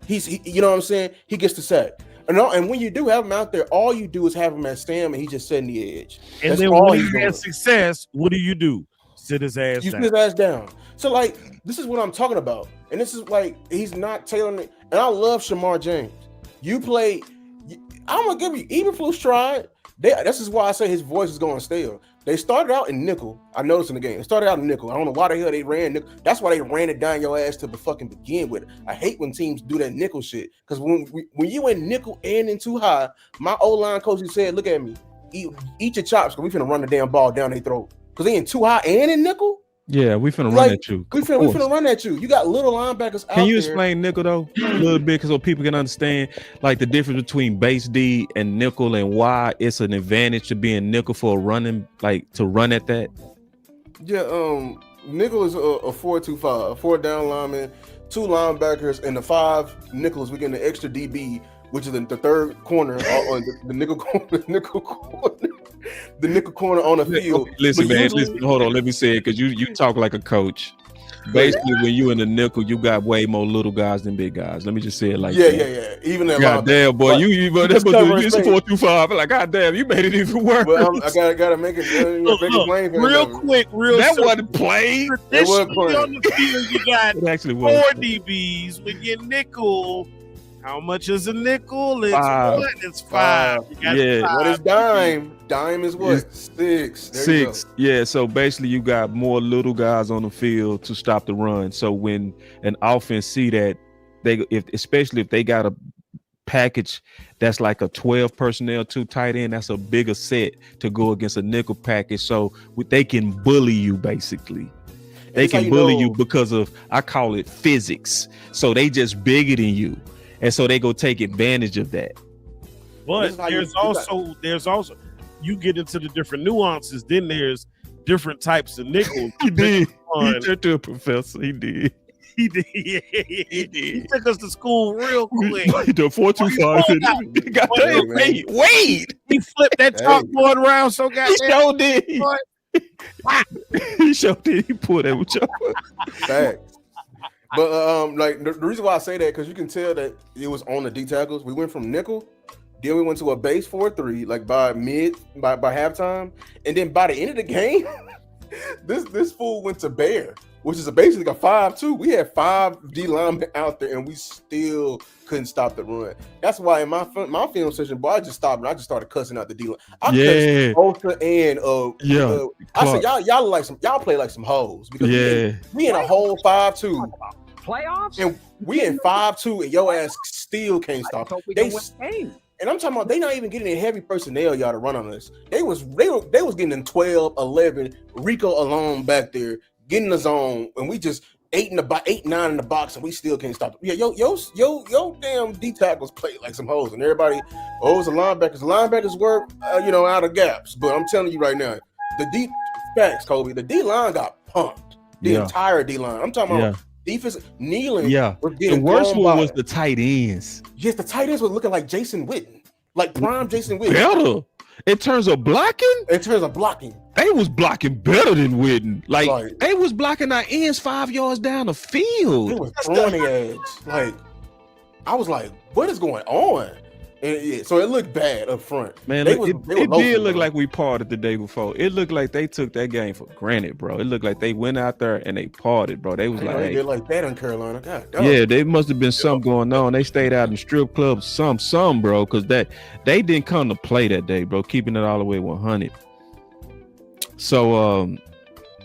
he you know what I'm saying? He gets the sack. And when you do have him out there, all you do is have him at Sam, and he just setting the edge. And that's then all when he's he doing. has success, what do? Sit his ass You down. sit his ass down. So like this is what I'm talking about. And this is like he's not tailoring it. And I love Shamar James. You play, I'm gonna give you Eberflus tried. This is why I say his voice is going stale. They started out in nickel. I noticed in the game. They started out in nickel. I don't know why the hell they ran nickel. That's why they ran it down your ass to the fucking begin with. I hate when teams do that nickel shit. Because when you in nickel and in too high, my O-line coach said, look at me. Eat your chops, because we finna run the damn ball down their throat. Because they in too high and in nickel? Yeah, we finna run at you. We finna run at you. You got little linebackers out there. Can you explain nickel though a little bit, so people can understand like the difference between base D and nickel, and why it's an advantage to being nickel for running, like to run at that? Yeah, nickel is a 4-2-5, a 4 down lineman, 2 linebackers, and the 5 nickels. We get the extra DB, which is the third corner on the nickel corner. The nickel corner on the field. Listen, man. Listen, hold on. Let me say it, because you talk like a coach. Basically, when you in the nickel, you got way more little guys than big guys. Let me just say it like that. Yeah. Even that. God damn, boy, that's what it's 4-2-5. Like, God damn, you made it even worse. Well, I gotta make it. Look, real quick, that wasn't played. It wasn't played. On the field, you got it actually 4 was. DBs with your nickel. How much is a nickel? It's 5. what? It's 5. You got Yeah. 5. What is dime? Dime is what? 6. There 6. Yeah. So basically, you got more little guys on the field to stop the run. So when an offense see that, especially if they got a package that's like a 12 personnel, 2 tight end, that's a bigger set to go against a nickel package. So they can bully you basically. They can bully you because of, I call it physics. So they just bigger than you. And so they go take advantage of that. But there's also you get into the different nuances. Then there's different types of nickels. He did. He turned to a professor. He did. He did. He took us to school real quick. The 4-2-5. Goddamn, wait. He flipped that chalkboard around so goddamn. He sure did. He showed that he pulled that with your Facts. But like the reason why I say that because you can tell that it was on the D tackles. We went from nickel, then we went to a base 4-3, like by halftime, and then by the end of the game, this fool went to bear, which is basically a 5-2. We had 5 D linemen out there, and we still couldn't stop the run. That's why in my film session, boy, I just stopped and I just started cussing out the D line. I cussed Bosa and I said y'all play like some hoes because we in a whole 5-2 playoffs, and we in 5-2, and your ass still can't stop. And I'm talking about they not even getting in heavy personnel, y'all, to run on us. They was getting in 12, 11, Rico alone back there, getting the zone, and we just 8, 9 in the box, and we still can't stop them. Yeah, yo, damn D tackles play like some hoes, and everybody, it's the linebackers. Linebackers work, out of gaps. But I'm telling you right now, the D line got pumped. The entire D line. I'm talking about defense kneeling. Yeah, the worst one was the tight ends. Yes, the tight ends was looking like Jason Witten, like prime Jason Witten. Better in terms of blocking. They was blocking better than Witten. Like they was blocking our ends 5 yards down the field. They was throwing the edge. Like I was like, what is going on? And so it looked bad up front. Man, it did look like we parted the day before. It looked like they took that game for granted, bro. It looked like they went out there and they parted, bro. They was like, they did like that in Carolina. God damn. Yeah, there must have been something going on. They stayed out in strip clubs, some, bro, because they didn't come to play that day, bro. Keeping it all the way 100. So,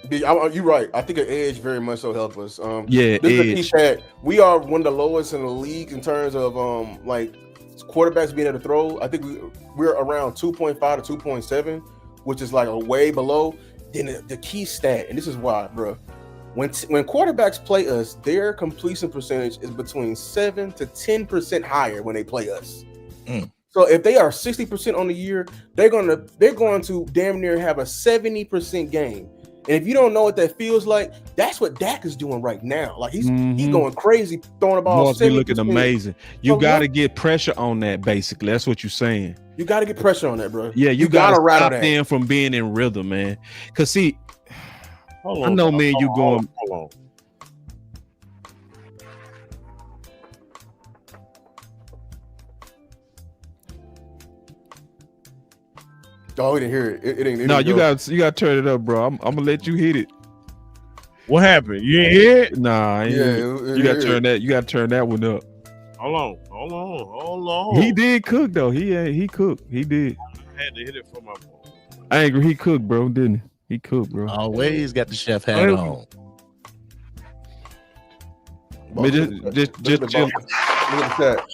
you're right. I think an edge very much so helped us. This is a key stat. We are one of the lowest in the league in terms of like quarterbacks being able to throw. I think we're around 2.5 to 2.7, which is like a way below. Then the key stat, and this is why, bro. When quarterbacks play us, their completion percentage is between 7 to 10% higher when they play us. So if they are 60% on the year, they're going to damn near have a 70% game. And if you don't know what that feels like, that's what Dak is doing right now. Like he's going crazy, throwing the ball. Must be looking amazing. You got to get pressure on that. Basically, that's what you're saying. You got to get pressure on that, bro. Yeah, you got to stop them from being in rhythm, man. Cause see, I know, man, you going. Hold on. Oh, we didn't hear it. It ain't. No, you got to turn it up, bro. I'm gonna let you hit it. What happened? You ain't hear it? Nah, you got to turn that. You got to turn that one up. Hold on. He did cook though. He cooked. He did. I had to hit it from my phone. Angry, he cooked, bro. Didn't he? He cooked, bro. Always got the chef hat on. Just chill. Look at that.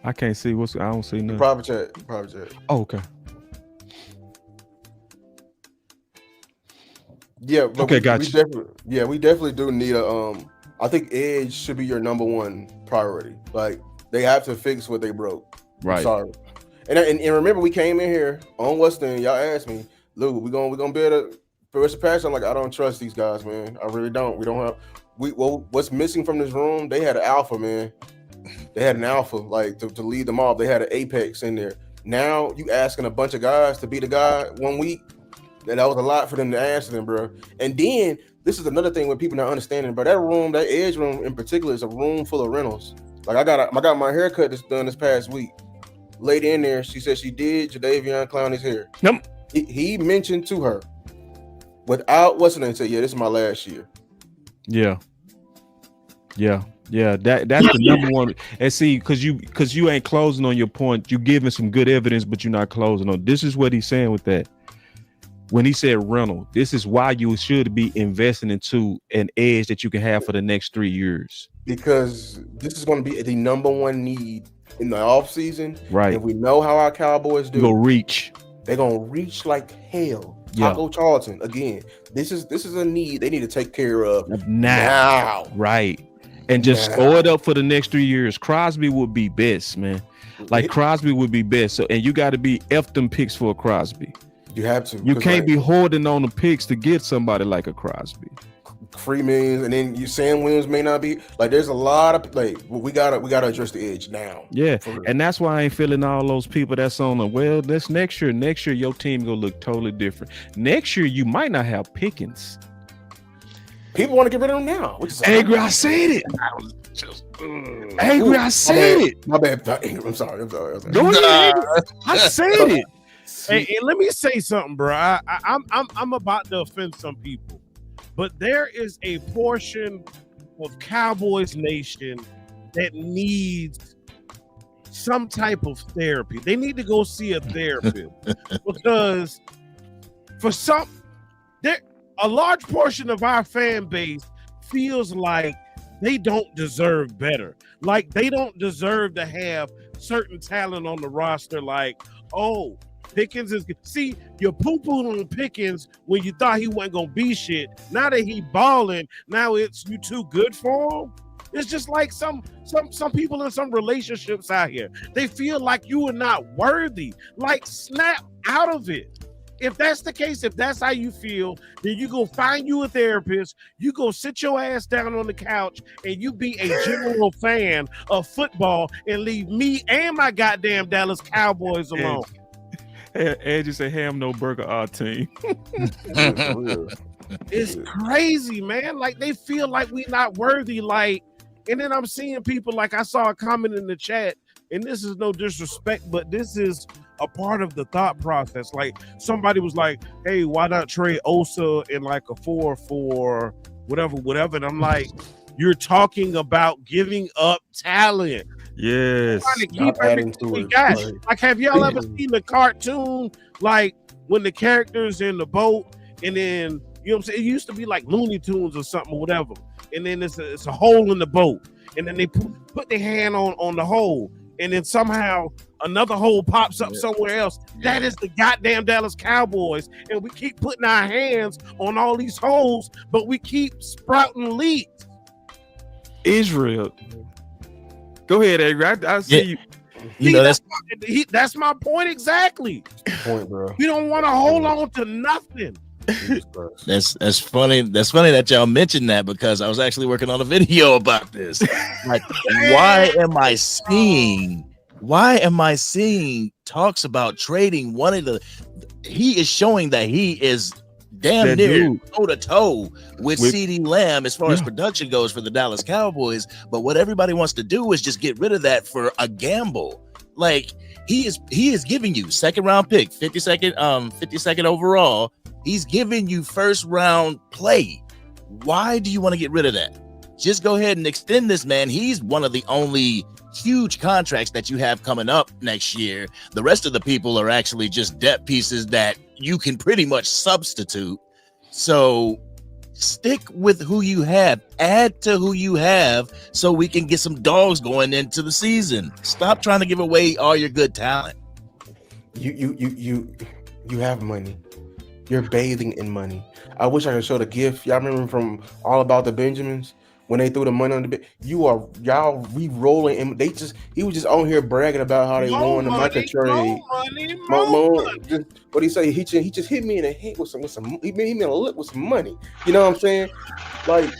I can't see I don't see nothing. Private chat. Oh, okay. Yeah. But okay, gotcha. We definitely do need a. I think edge should be your number one priority. Like they have to fix what they broke. Right. I'm sorry. And remember, we came in here on Western. Y'all asked me, Lou, we gonna build a first pass. I'm like, I don't trust these guys, man. I really don't. We don't have. What's missing from this room? They had an alpha, man. They had an alpha, like to lead them off. They had an apex in there. Now you asking a bunch of guys to be the guy 1 week. That was a lot for them to answer them, bro. And then this is another thing when people not understanding, bro. That edge room in particular is a room full of rentals. Like I got my haircut that's done this past week. Lady in there, she said she did Jadeveon Clowney's hair. Yep. He mentioned to her without what's her name, said, yeah, this is my last year. Yeah. That's the number one. And see, because you ain't closing on your point, you giving some good evidence, but you're not closing on. This is what he's saying with that. When he said rental, this is why you should be investing into an edge that you can have for the next 3 years. Because this is going to be the number one need in the offseason. Right. And we know how our Cowboys do. Go reach. They're going to reach like hell. Yeah. Taco Charlton, again, this is a need they need to take care of now. Right. And just throw it up for the next 3 years. Crosby would be best, man. Like Crosby would be best. So, and you got to be F them picks for a Crosby. You have to. You can't be holding on the picks to get somebody like a Crosby. free millions, and then Sam Williams may not be like. There's a lot of like we gotta address the edge now. Yeah, and that's why I ain't feeling all those people that's on the well. This next year your team gonna look totally different. Next year you might not have Pickens. People want to get rid of him now. Which is Angry, I said it. Angry, I said it. My bad. I'm sorry. Go ahead. I said it. And let me say something, bro. I'm about to offend some people, but there is a portion of Cowboys Nation that needs some type of therapy. They need to go see a therapist because for a large portion of our fan base feels like they don't deserve better. Like they don't deserve to have certain talent on the roster. Like, oh, Pickens is see, you poo-pooed on Pickens when you thought he wasn't gonna be shit. Now that he balling, now it's you too good for him. It's just like some people in some relationships out here. They feel like you are not worthy. Like snap out of it. If that's the case, if that's how you feel, then you go find you a therapist, you go sit your ass down on the couch, and you be a general fan of football and leave me and my goddamn Dallas Cowboys alone. Andrew say ham no burger our team. It's crazy, man. Like they feel like we not worthy. Like, and then I'm seeing people like I saw a comment in the chat, and this is no disrespect, but this is a part of the thought process. Like somebody was like, "Hey, why not trade Osa in like a 4 for whatever?" And I'm like, "You're talking about giving up talent." Yes. Keep everything we got. Like, have y'all ever seen the cartoon? Like when the characters in the boat, and then you know what I'm saying? It used to be like Looney Tunes or something, or whatever. And then it's a hole in the boat, and then they put their hand on the hole, and then somehow another hole pops up somewhere else. That is the goddamn Dallas Cowboys, and we keep putting our hands on all these holes, but we keep sprouting leaks. Israel. Go ahead, Angry. I see you. That's my point exactly. Point, bro. We don't want to hold on to nothing. That's funny. That's funny that y'all mentioned that because I was actually working on a video about this. Like, why am I seeing talks about trading one of the? He is showing that he is damn near toe to toe with CeeDee Lamb as far as production goes for the Dallas Cowboys. But what everybody wants to do is just get rid of that for a gamble. Like he is giving you second round pick, 52nd overall. He's giving you first round play. Why do you want to get rid of that? Just go ahead and extend this man. He's one of the only huge contracts that you have coming up next year. The rest of the people are actually just depth pieces that you can pretty much substitute. So stick with who you have, add to who you have so we can get some dogs going into the season. Stop trying to give away all your good talent. You have money. You're bathing in money. I wish I could show the gift. Y'all remember from All About the Benjamins when they threw the money on the bed? Y'all re-rolling, and he was just on here bragging about how they won the Micah trade. What he say? He just hit me in the head with some. He hit me in the lip with some money. You know what I'm saying? Like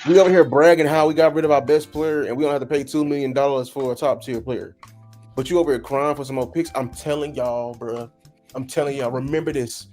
we over here bragging how we got rid of our best player and we don't have to pay $2 million for a top tier player. But you over here crying for some more picks. I'm telling y'all, bro. I'm telling y'all, remember this.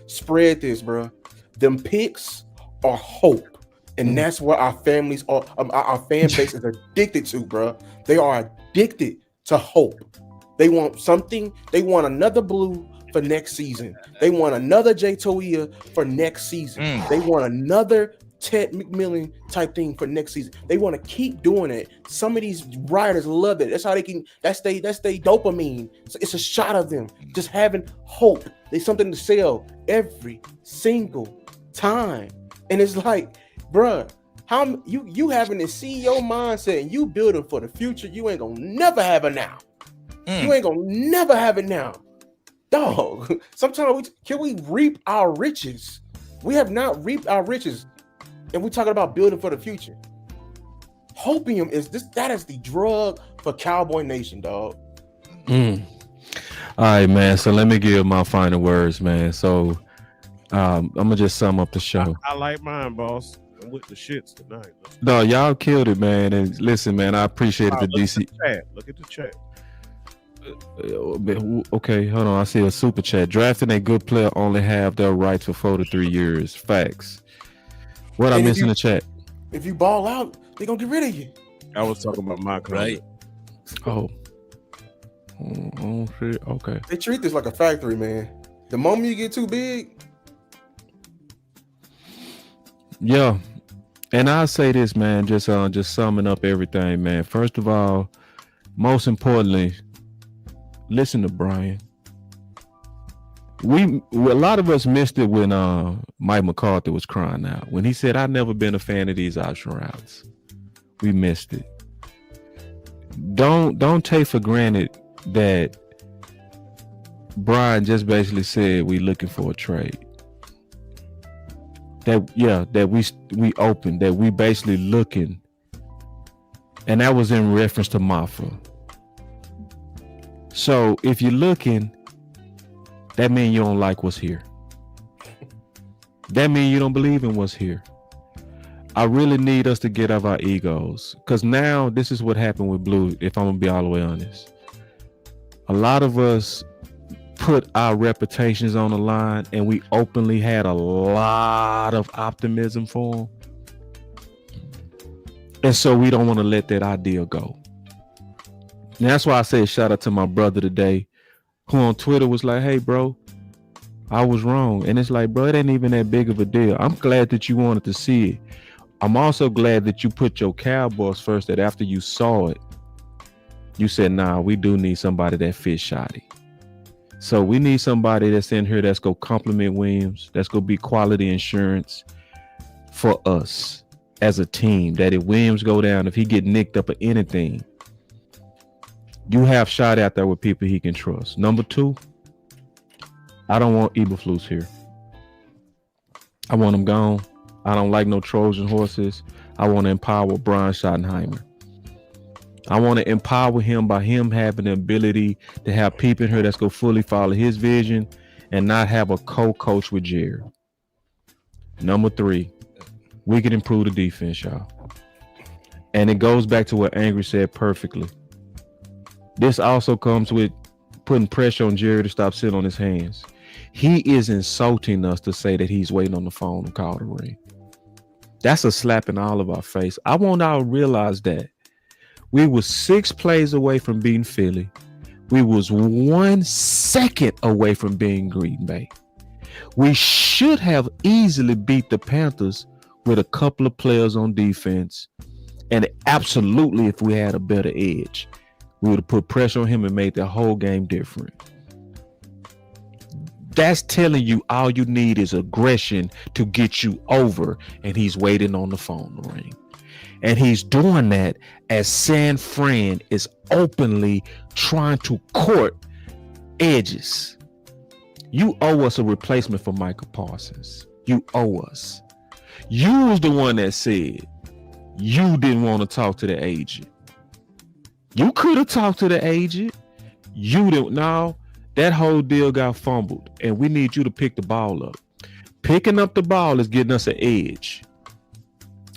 Spread this, bro. Them picks are hope. And that's what our families are, our fan base is addicted to, bro. They are addicted to hope. They want something. They want another Blue for next season. They want another Jay Toia for next season. They want another Ted McMillan type thing for next season. They want to keep doing it. Some of these writers love it. That's how they can. That's they dopamine. So it's a shot of them just having hope. There's something to sell every single time, and it's like, bruh, how you having this CEO mindset and you building for the future? You ain't gonna never have it now. You ain't gonna never have it now, dog. Sometimes can we reap our riches? We have not reaped our riches. And we're talking about building for the future. Hopium that is the drug for Cowboy Nation, dog. All right, man. So let me give my final words, man. So I'm gonna just sum up the show. I like mine, boss. I'm with the shits tonight. No, y'all killed it, man. And listen, man, I appreciate it. The DC. Look at the chat. Okay, hold on. I see a super chat. Drafting a good player only have their rights for 4 to 3 years. Facts. What I And if missed in you- the chat? If you ball out, they gonna get rid of you. I was talking about my comment. Oh. Oh shit. Okay. They treat this like a factory, man. The moment you get too big, Yeah. And I'll say this, man, just summing up everything, man. First of all, most importantly, listen to Brian. A lot of us missed it when Mike McCarthy was crying out. When he said, "I've never been a fan of these option routes." We missed it. Don't take for granted that Brian just basically said we looking for a trade. That we open, that we basically looking, and that was in reference to Mafia. So if you're looking, that means you don't like what's here. That means you don't believe in what's here. I really need us to get off our egos, because now this is what happened with Blue, if I'm gonna be all the way honest. A lot of us put our reputations on the line, and we openly had a lot of optimism for them. And so we don't want to let that idea go. And that's why I say shout out to my brother today, who on Twitter was like, "Hey, bro, I was wrong." And it's like, bro, it ain't even that big of a deal. I'm glad that you wanted to see it. I'm also glad that you put your Cowboys first, that after you saw it, you said, nah, we do need somebody that fits Shotty. So we need somebody that's in here that's going to compliment Williams, that's going to be quality insurance for us as a team, that if Williams go down, if he get nicked up or anything, you have Shot out there with people he can trust. Number 2, I don't want Eberflus here. I want him gone. I don't like no Trojan horses. I want to empower Brian Schottenheimer. I want to empower him by him having the ability to have people in here that's going to fully follow his vision and not have a co-coach with Jerry. Number 3, we can improve the defense, y'all. And it goes back to what Angry said perfectly. This also comes with putting pressure on Jerry to stop sitting on his hands. He is insulting us to say that he's waiting on the phone to call the ring. That's a slap in all of our face. I want y'all to realize that we were 6 plays away from beating Philly. We was 1 second away from being Green Bay. We should have easily beat the Panthers with a couple of players on defense. And absolutely, if we had a better edge, we would have put pressure on him and made the whole game different. That's telling you all you need is aggression to get you over, and he's waiting on the phone to ring. And he's doing that as San Fran is openly trying to court edges. You owe us a replacement for Michael Parsons. You owe us. You was the one that said you didn't want to talk to the agent. You could have talked to the agent. You didn't. No, that whole deal got fumbled, and we need you to pick the ball up. Picking up the ball is getting us an edge.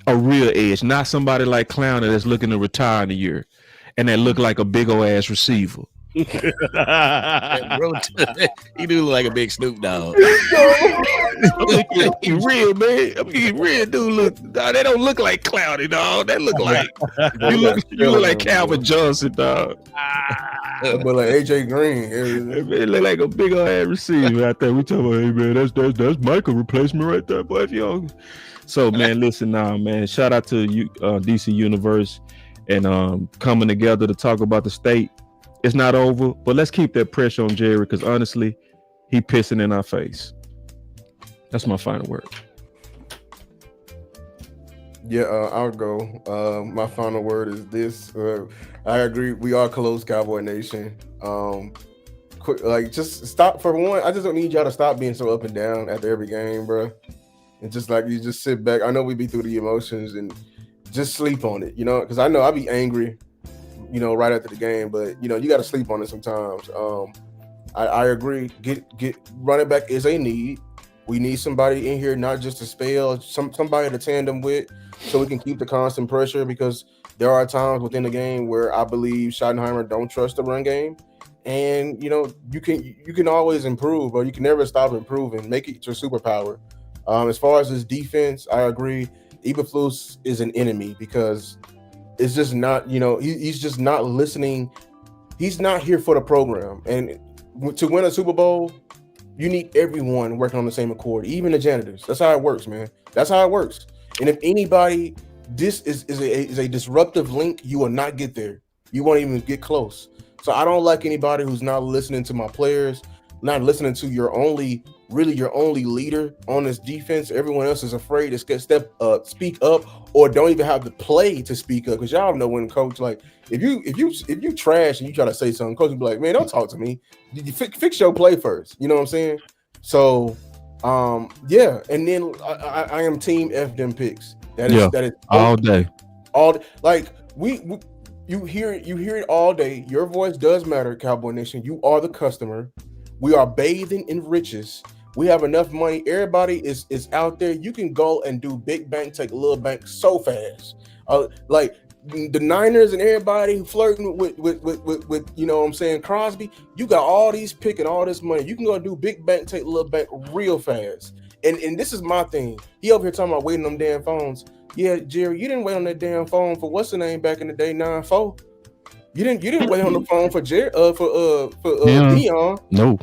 A real edge, not somebody like Clowner that's looking to retire in a year and that look like a big old ass receiver. Bro, he do look like a big Snoop Dogg. He real, man. I mean, he real dude. Look, dog, they don't look like Cloudy, dog. They look like you look like Calvin Johnson, dog. But like AJ Green, it look like a big old ass receiver out there. We talking about, hey man, that's Michael replacement right there, boy. If y'all. So man, listen now, man. Shout out to you, DC Universe, and coming together to talk about the state. It's not over, but let's keep that pressure on Jerry, because honestly, he pissing in our face. That's my final word. Yeah, I'll go. My final word is this. I agree. We are close, Cowboy Nation. Just stop for one. I just don't need y'all to stop being so up and down after every game, bro. And just like you just sit back. I know we be through the emotions and just sleep on it, because I know I be angry, right after the game, but you got to sleep on it sometimes. I agree. Get running back is a need. We need somebody in here, not just to spell, somebody to tandem with, so we can keep the constant pressure. Because there are times within the game where I believe Schottenheimer don't trust the run game, and you can always improve, or you can never stop improving. Make it your superpower. As far as his defense, I agree. Eberflus is an enemy because it's just not, he's just not listening. He's not here for the program. And to win a Super Bowl, you need everyone working on the same accord, even the janitors. That's how it works, man. That's how it works. And if anybody, this is a disruptive link, you will not get there. You won't even get close. So I don't like anybody who's not listening to my players, not listening to your only leader on this defense. Everyone else is afraid to speak up, or don't even have the play to speak up. Because y'all know when coach, like, if you trash and you try to say something, coach will be like, man, don't talk to me. You fix your play first. You know what I'm saying? So yeah. And then I am team F them picks. That is all day. Like you hear it all day. Your voice does matter, Cowboy Nation. You are the customer. We are bathing in riches. We have enough money. Everybody is out there. You can go and do big bank, take little bank so fast. Like the Niners and everybody flirting with you know what I'm saying, Crosby. You got all these pick and all this money. You can go do big bank, take little bank real fast. And this is my thing. He over here talking about waiting on damn phones. Yeah, Jerry, you didn't wait on that damn phone for what's the name back in the day, 9-4. You didn't wait on the phone for Dion. No,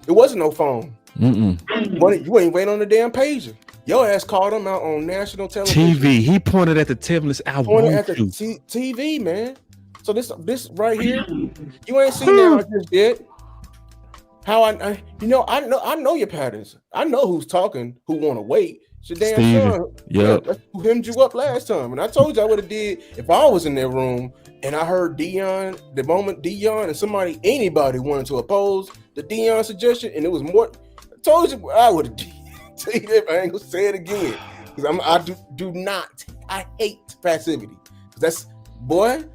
it wasn't no phone. You ain't waiting on the damn pager. Your ass called him out on national television. TV. He pointed at the tablets. Pointed at the TV, man. So this right here, you ain't seen that just yet. How I know your patterns. I know who's talking, who want to wait. It's your damn son. Yep. That's who hemmed you up last time. And I told you I would have did if I was in that room and I heard Dion, the moment Dion and anybody wanted to oppose the Dion suggestion, and it was more. I told you I would have did. Tell you that, I ain't gonna say it again. Because I hate passivity. That's what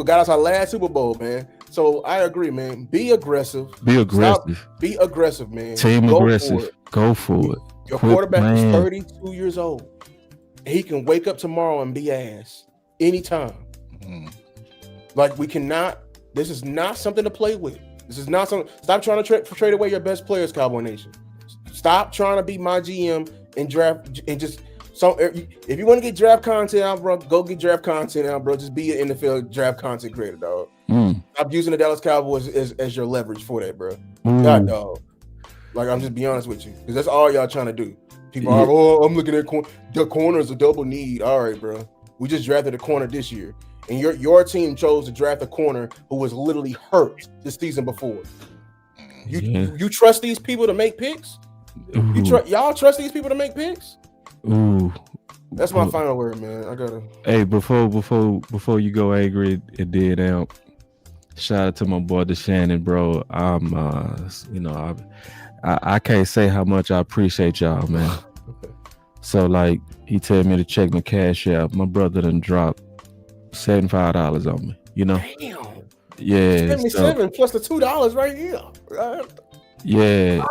got us our last Super Bowl, man. So I agree, man. Be aggressive. Be aggressive. Be aggressive, man. Team aggressive. Go for it. Your quarterback is 32 years old. He can wake up tomorrow and be ass anytime. Like we cannot. This is not something to play with. This is not something. Stop trying to trade away your best players, Cowboy Nation. Stop trying to be my GM and draft and just. So if you want to get draft content out, bro, go get draft content out, bro. Just be an NFL draft content creator, dog. Stop using the Dallas Cowboys as your leverage for that, bro. God, dog. Like, I'm just be honest with you, because that's all y'all trying to do. People are, I'm looking at the corner is a double need. All right, bro. We just drafted a corner this year, and your team chose to draft a corner who was literally hurt this season before. You trust these people to make picks? Y'all trust these people to make picks? Ooh, that's my final word, man. I gotta. Hey, before you go angry, it did out. Shout out to my boy DeShannon, bro. I'm, I can't say how much I appreciate y'all, man. So like, he told me to check my cash out. My brother done dropped $75 on me. You know. Damn. Yeah. 77 plus the $2 right here. Yeah.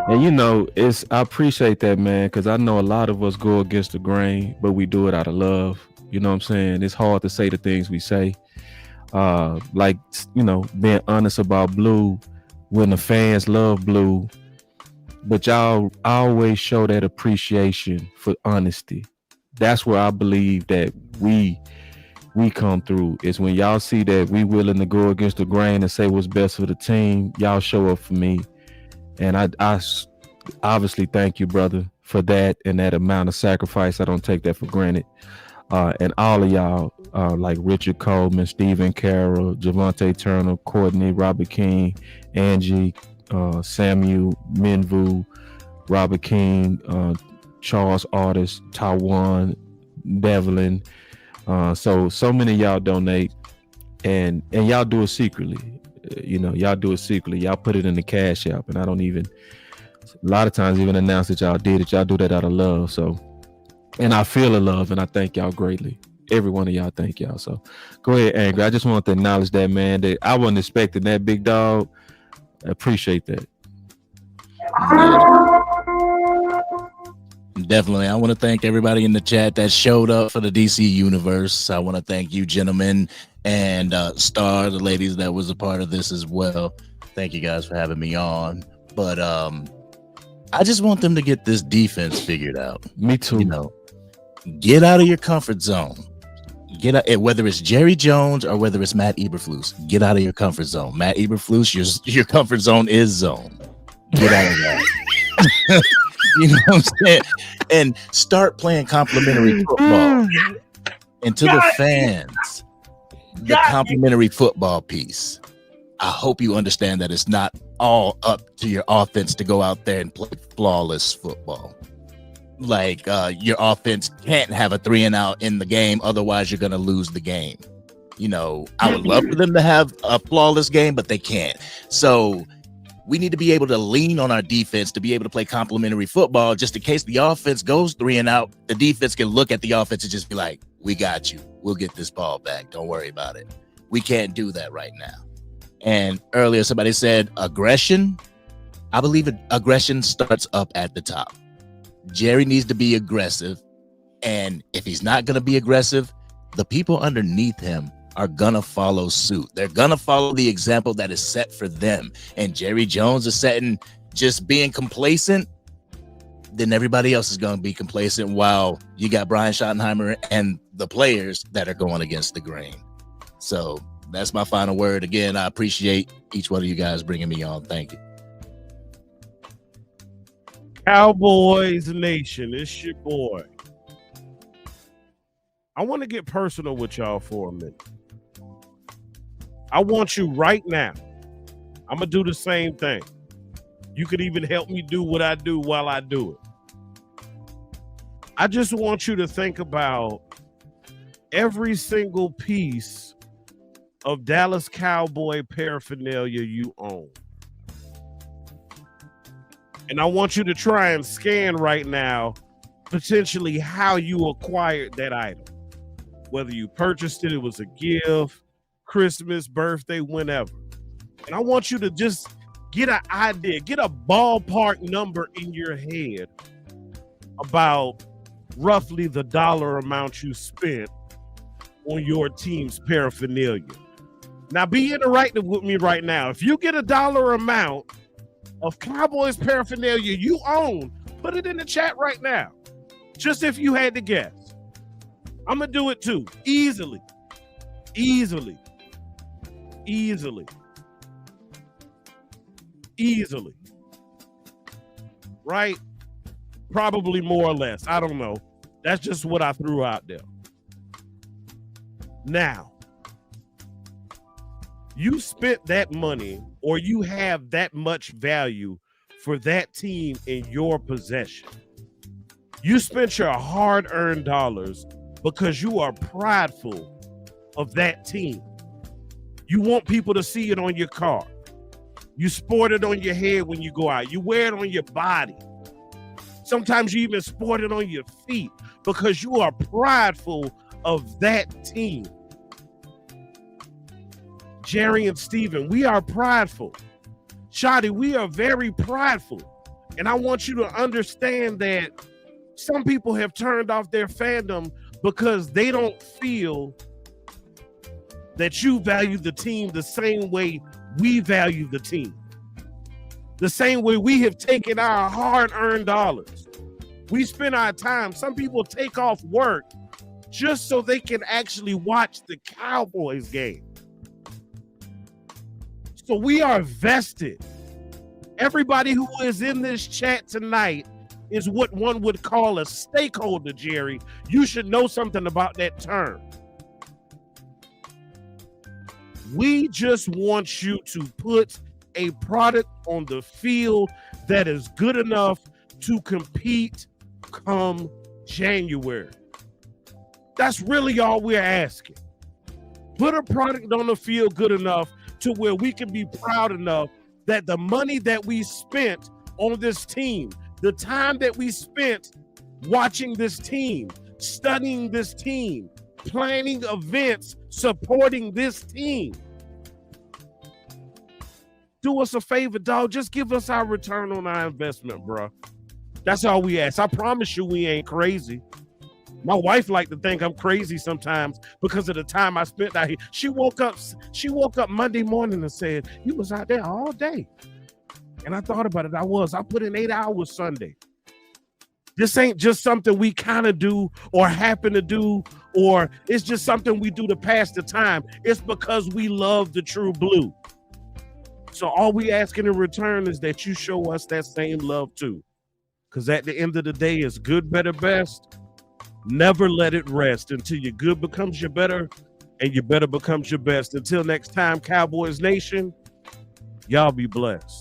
And you know, I appreciate that, man, because I know a lot of us go against the grain, but we do it out of love. You know what I'm saying? It's hard to say the things we say. Like, you know, being honest about blue when the fans love blue, but y'all always show that appreciation for honesty. That's where I believe that we come through, is when y'all see that we willing to go against the grain and say what's best for the team. Y'all show up for me. And I obviously thank you, brother, for that and that amount of sacrifice. I don't take that for granted. And all of y'all, like Richard Coleman, Stephen Carroll, Javante Turner, Courtney, Robert King, Angie, Samuel Minvu, Robert King, Charles Artis, Tawan, Devlin. So many of y'all donate, and y'all do it secretly. You know, y'all do it secretly. Y'all put it in the cash app, and I don't even, a lot of times, even announce that y'all did it. Y'all do that out of love. So, and I feel the love, and I thank y'all greatly. Every one of y'all, thank y'all. So, go ahead, Angry. I just want to acknowledge that, man. That I wasn't expecting that, big dog. I appreciate that. Definitely. I want to thank everybody in the chat that showed up for the DC Universe. I want to thank you, gentlemen, and Star, the ladies that was a part of this as well. Thank you guys for having me on. But I just want them to get this defense figured out. Me too. You know, get out of your comfort zone. Get out, whether it's Jerry Jones or whether it's Matt Eberflus, get out of your comfort zone. Matt Eberflus, your comfort zone is zone. Get out of that. You know what I'm saying? And start playing complimentary football. And to the fans, the complimentary football piece. I hope you understand that it's not all up to your offense to go out there and play flawless football. Like your offense can't have a 3-and-out in the game, otherwise you're going to lose the game. You know, I would love for them to have a flawless game, but they can't. So we need to be able to lean on our defense to be able to play complimentary football, just in case the offense goes 3-and-out. The defense can look at the offense and just be like, we got you. We'll get this ball back. Don't worry about it. We can't do that right now. And earlier somebody said aggression. I believe aggression starts up at the top. Jerry needs to be aggressive. And if he's not going to be aggressive, the people underneath him are going to follow suit. They're going to follow the example that is set for them. And Jerry Jones is setting just being complacent. Then everybody else is going to be complacent while you got Brian Schottenheimer and the players that are going against the grain. So that's my final word. Again, I appreciate each one of you guys bringing me on. Thank you. Cowboys Nation, it's your boy. I want to get personal with y'all for a minute. I want you right now. I'm going to do the same thing. You could even help me do what I do while I do it. I just want you to think about every single piece of Dallas Cowboy paraphernalia you own. And I want you to try and scan right now potentially how you acquired that item. Whether you purchased it, it was a gift, Christmas, birthday, whenever. And I want you to just get an idea, get a ballpark number in your head about roughly the dollar amount you spent on your team's paraphernalia. Now, be interactive with me right now. If you get a dollar amount of Cowboys paraphernalia you own, put it in the chat right now. Just if you had to guess. I'm going to do it too. Easily. Right? Probably more or less. I don't know. That's just what I threw out there. Now, you spent that money or you have that much value for that team in your possession. You spent your hard-earned dollars because you are prideful of that team. You want people to see it on your car. You sport it on your head when you go out. You wear it on your body. Sometimes you even sport it on your feet because you are prideful of that team. Jerry and Steven, we are prideful. Shotty, we are very prideful. And I want you to understand that some people have turned off their fandom because they don't feel that you value the team the same way we value the team. The same way we have taken our hard-earned dollars. We spend our time. Some people take off work just so they can actually watch the Cowboys game. So we are vested. Everybody who is in this chat tonight is what one would call a stakeholder, Jerry. You should know something about that term. We just want you to put a product on the field that is good enough to compete come January. That's really all we're asking. Put a product on the field good enough to where we can be proud enough that the money that we spent on this team, the time that we spent watching this team, studying this team, planning events, supporting this team, do us a favor, dog. Just give us our return on our investment, bro. That's all we ask. I promise you we ain't crazy. My wife like to think I'm crazy sometimes because of the time I spent out here. She woke up Monday morning and said, "You was out there all day." And I thought about it. I put in 8 hours Sunday. This ain't just something we kind of do or happen to do, or it's just something we do to pass the time. It's because we love the True Blue. So all we asking in return is that you show us that same love too. Because at the end of the day, it's good, better, best. Never let it rest until your good becomes your better and your better becomes your best. Until next time, Cowboys Nation, y'all be blessed.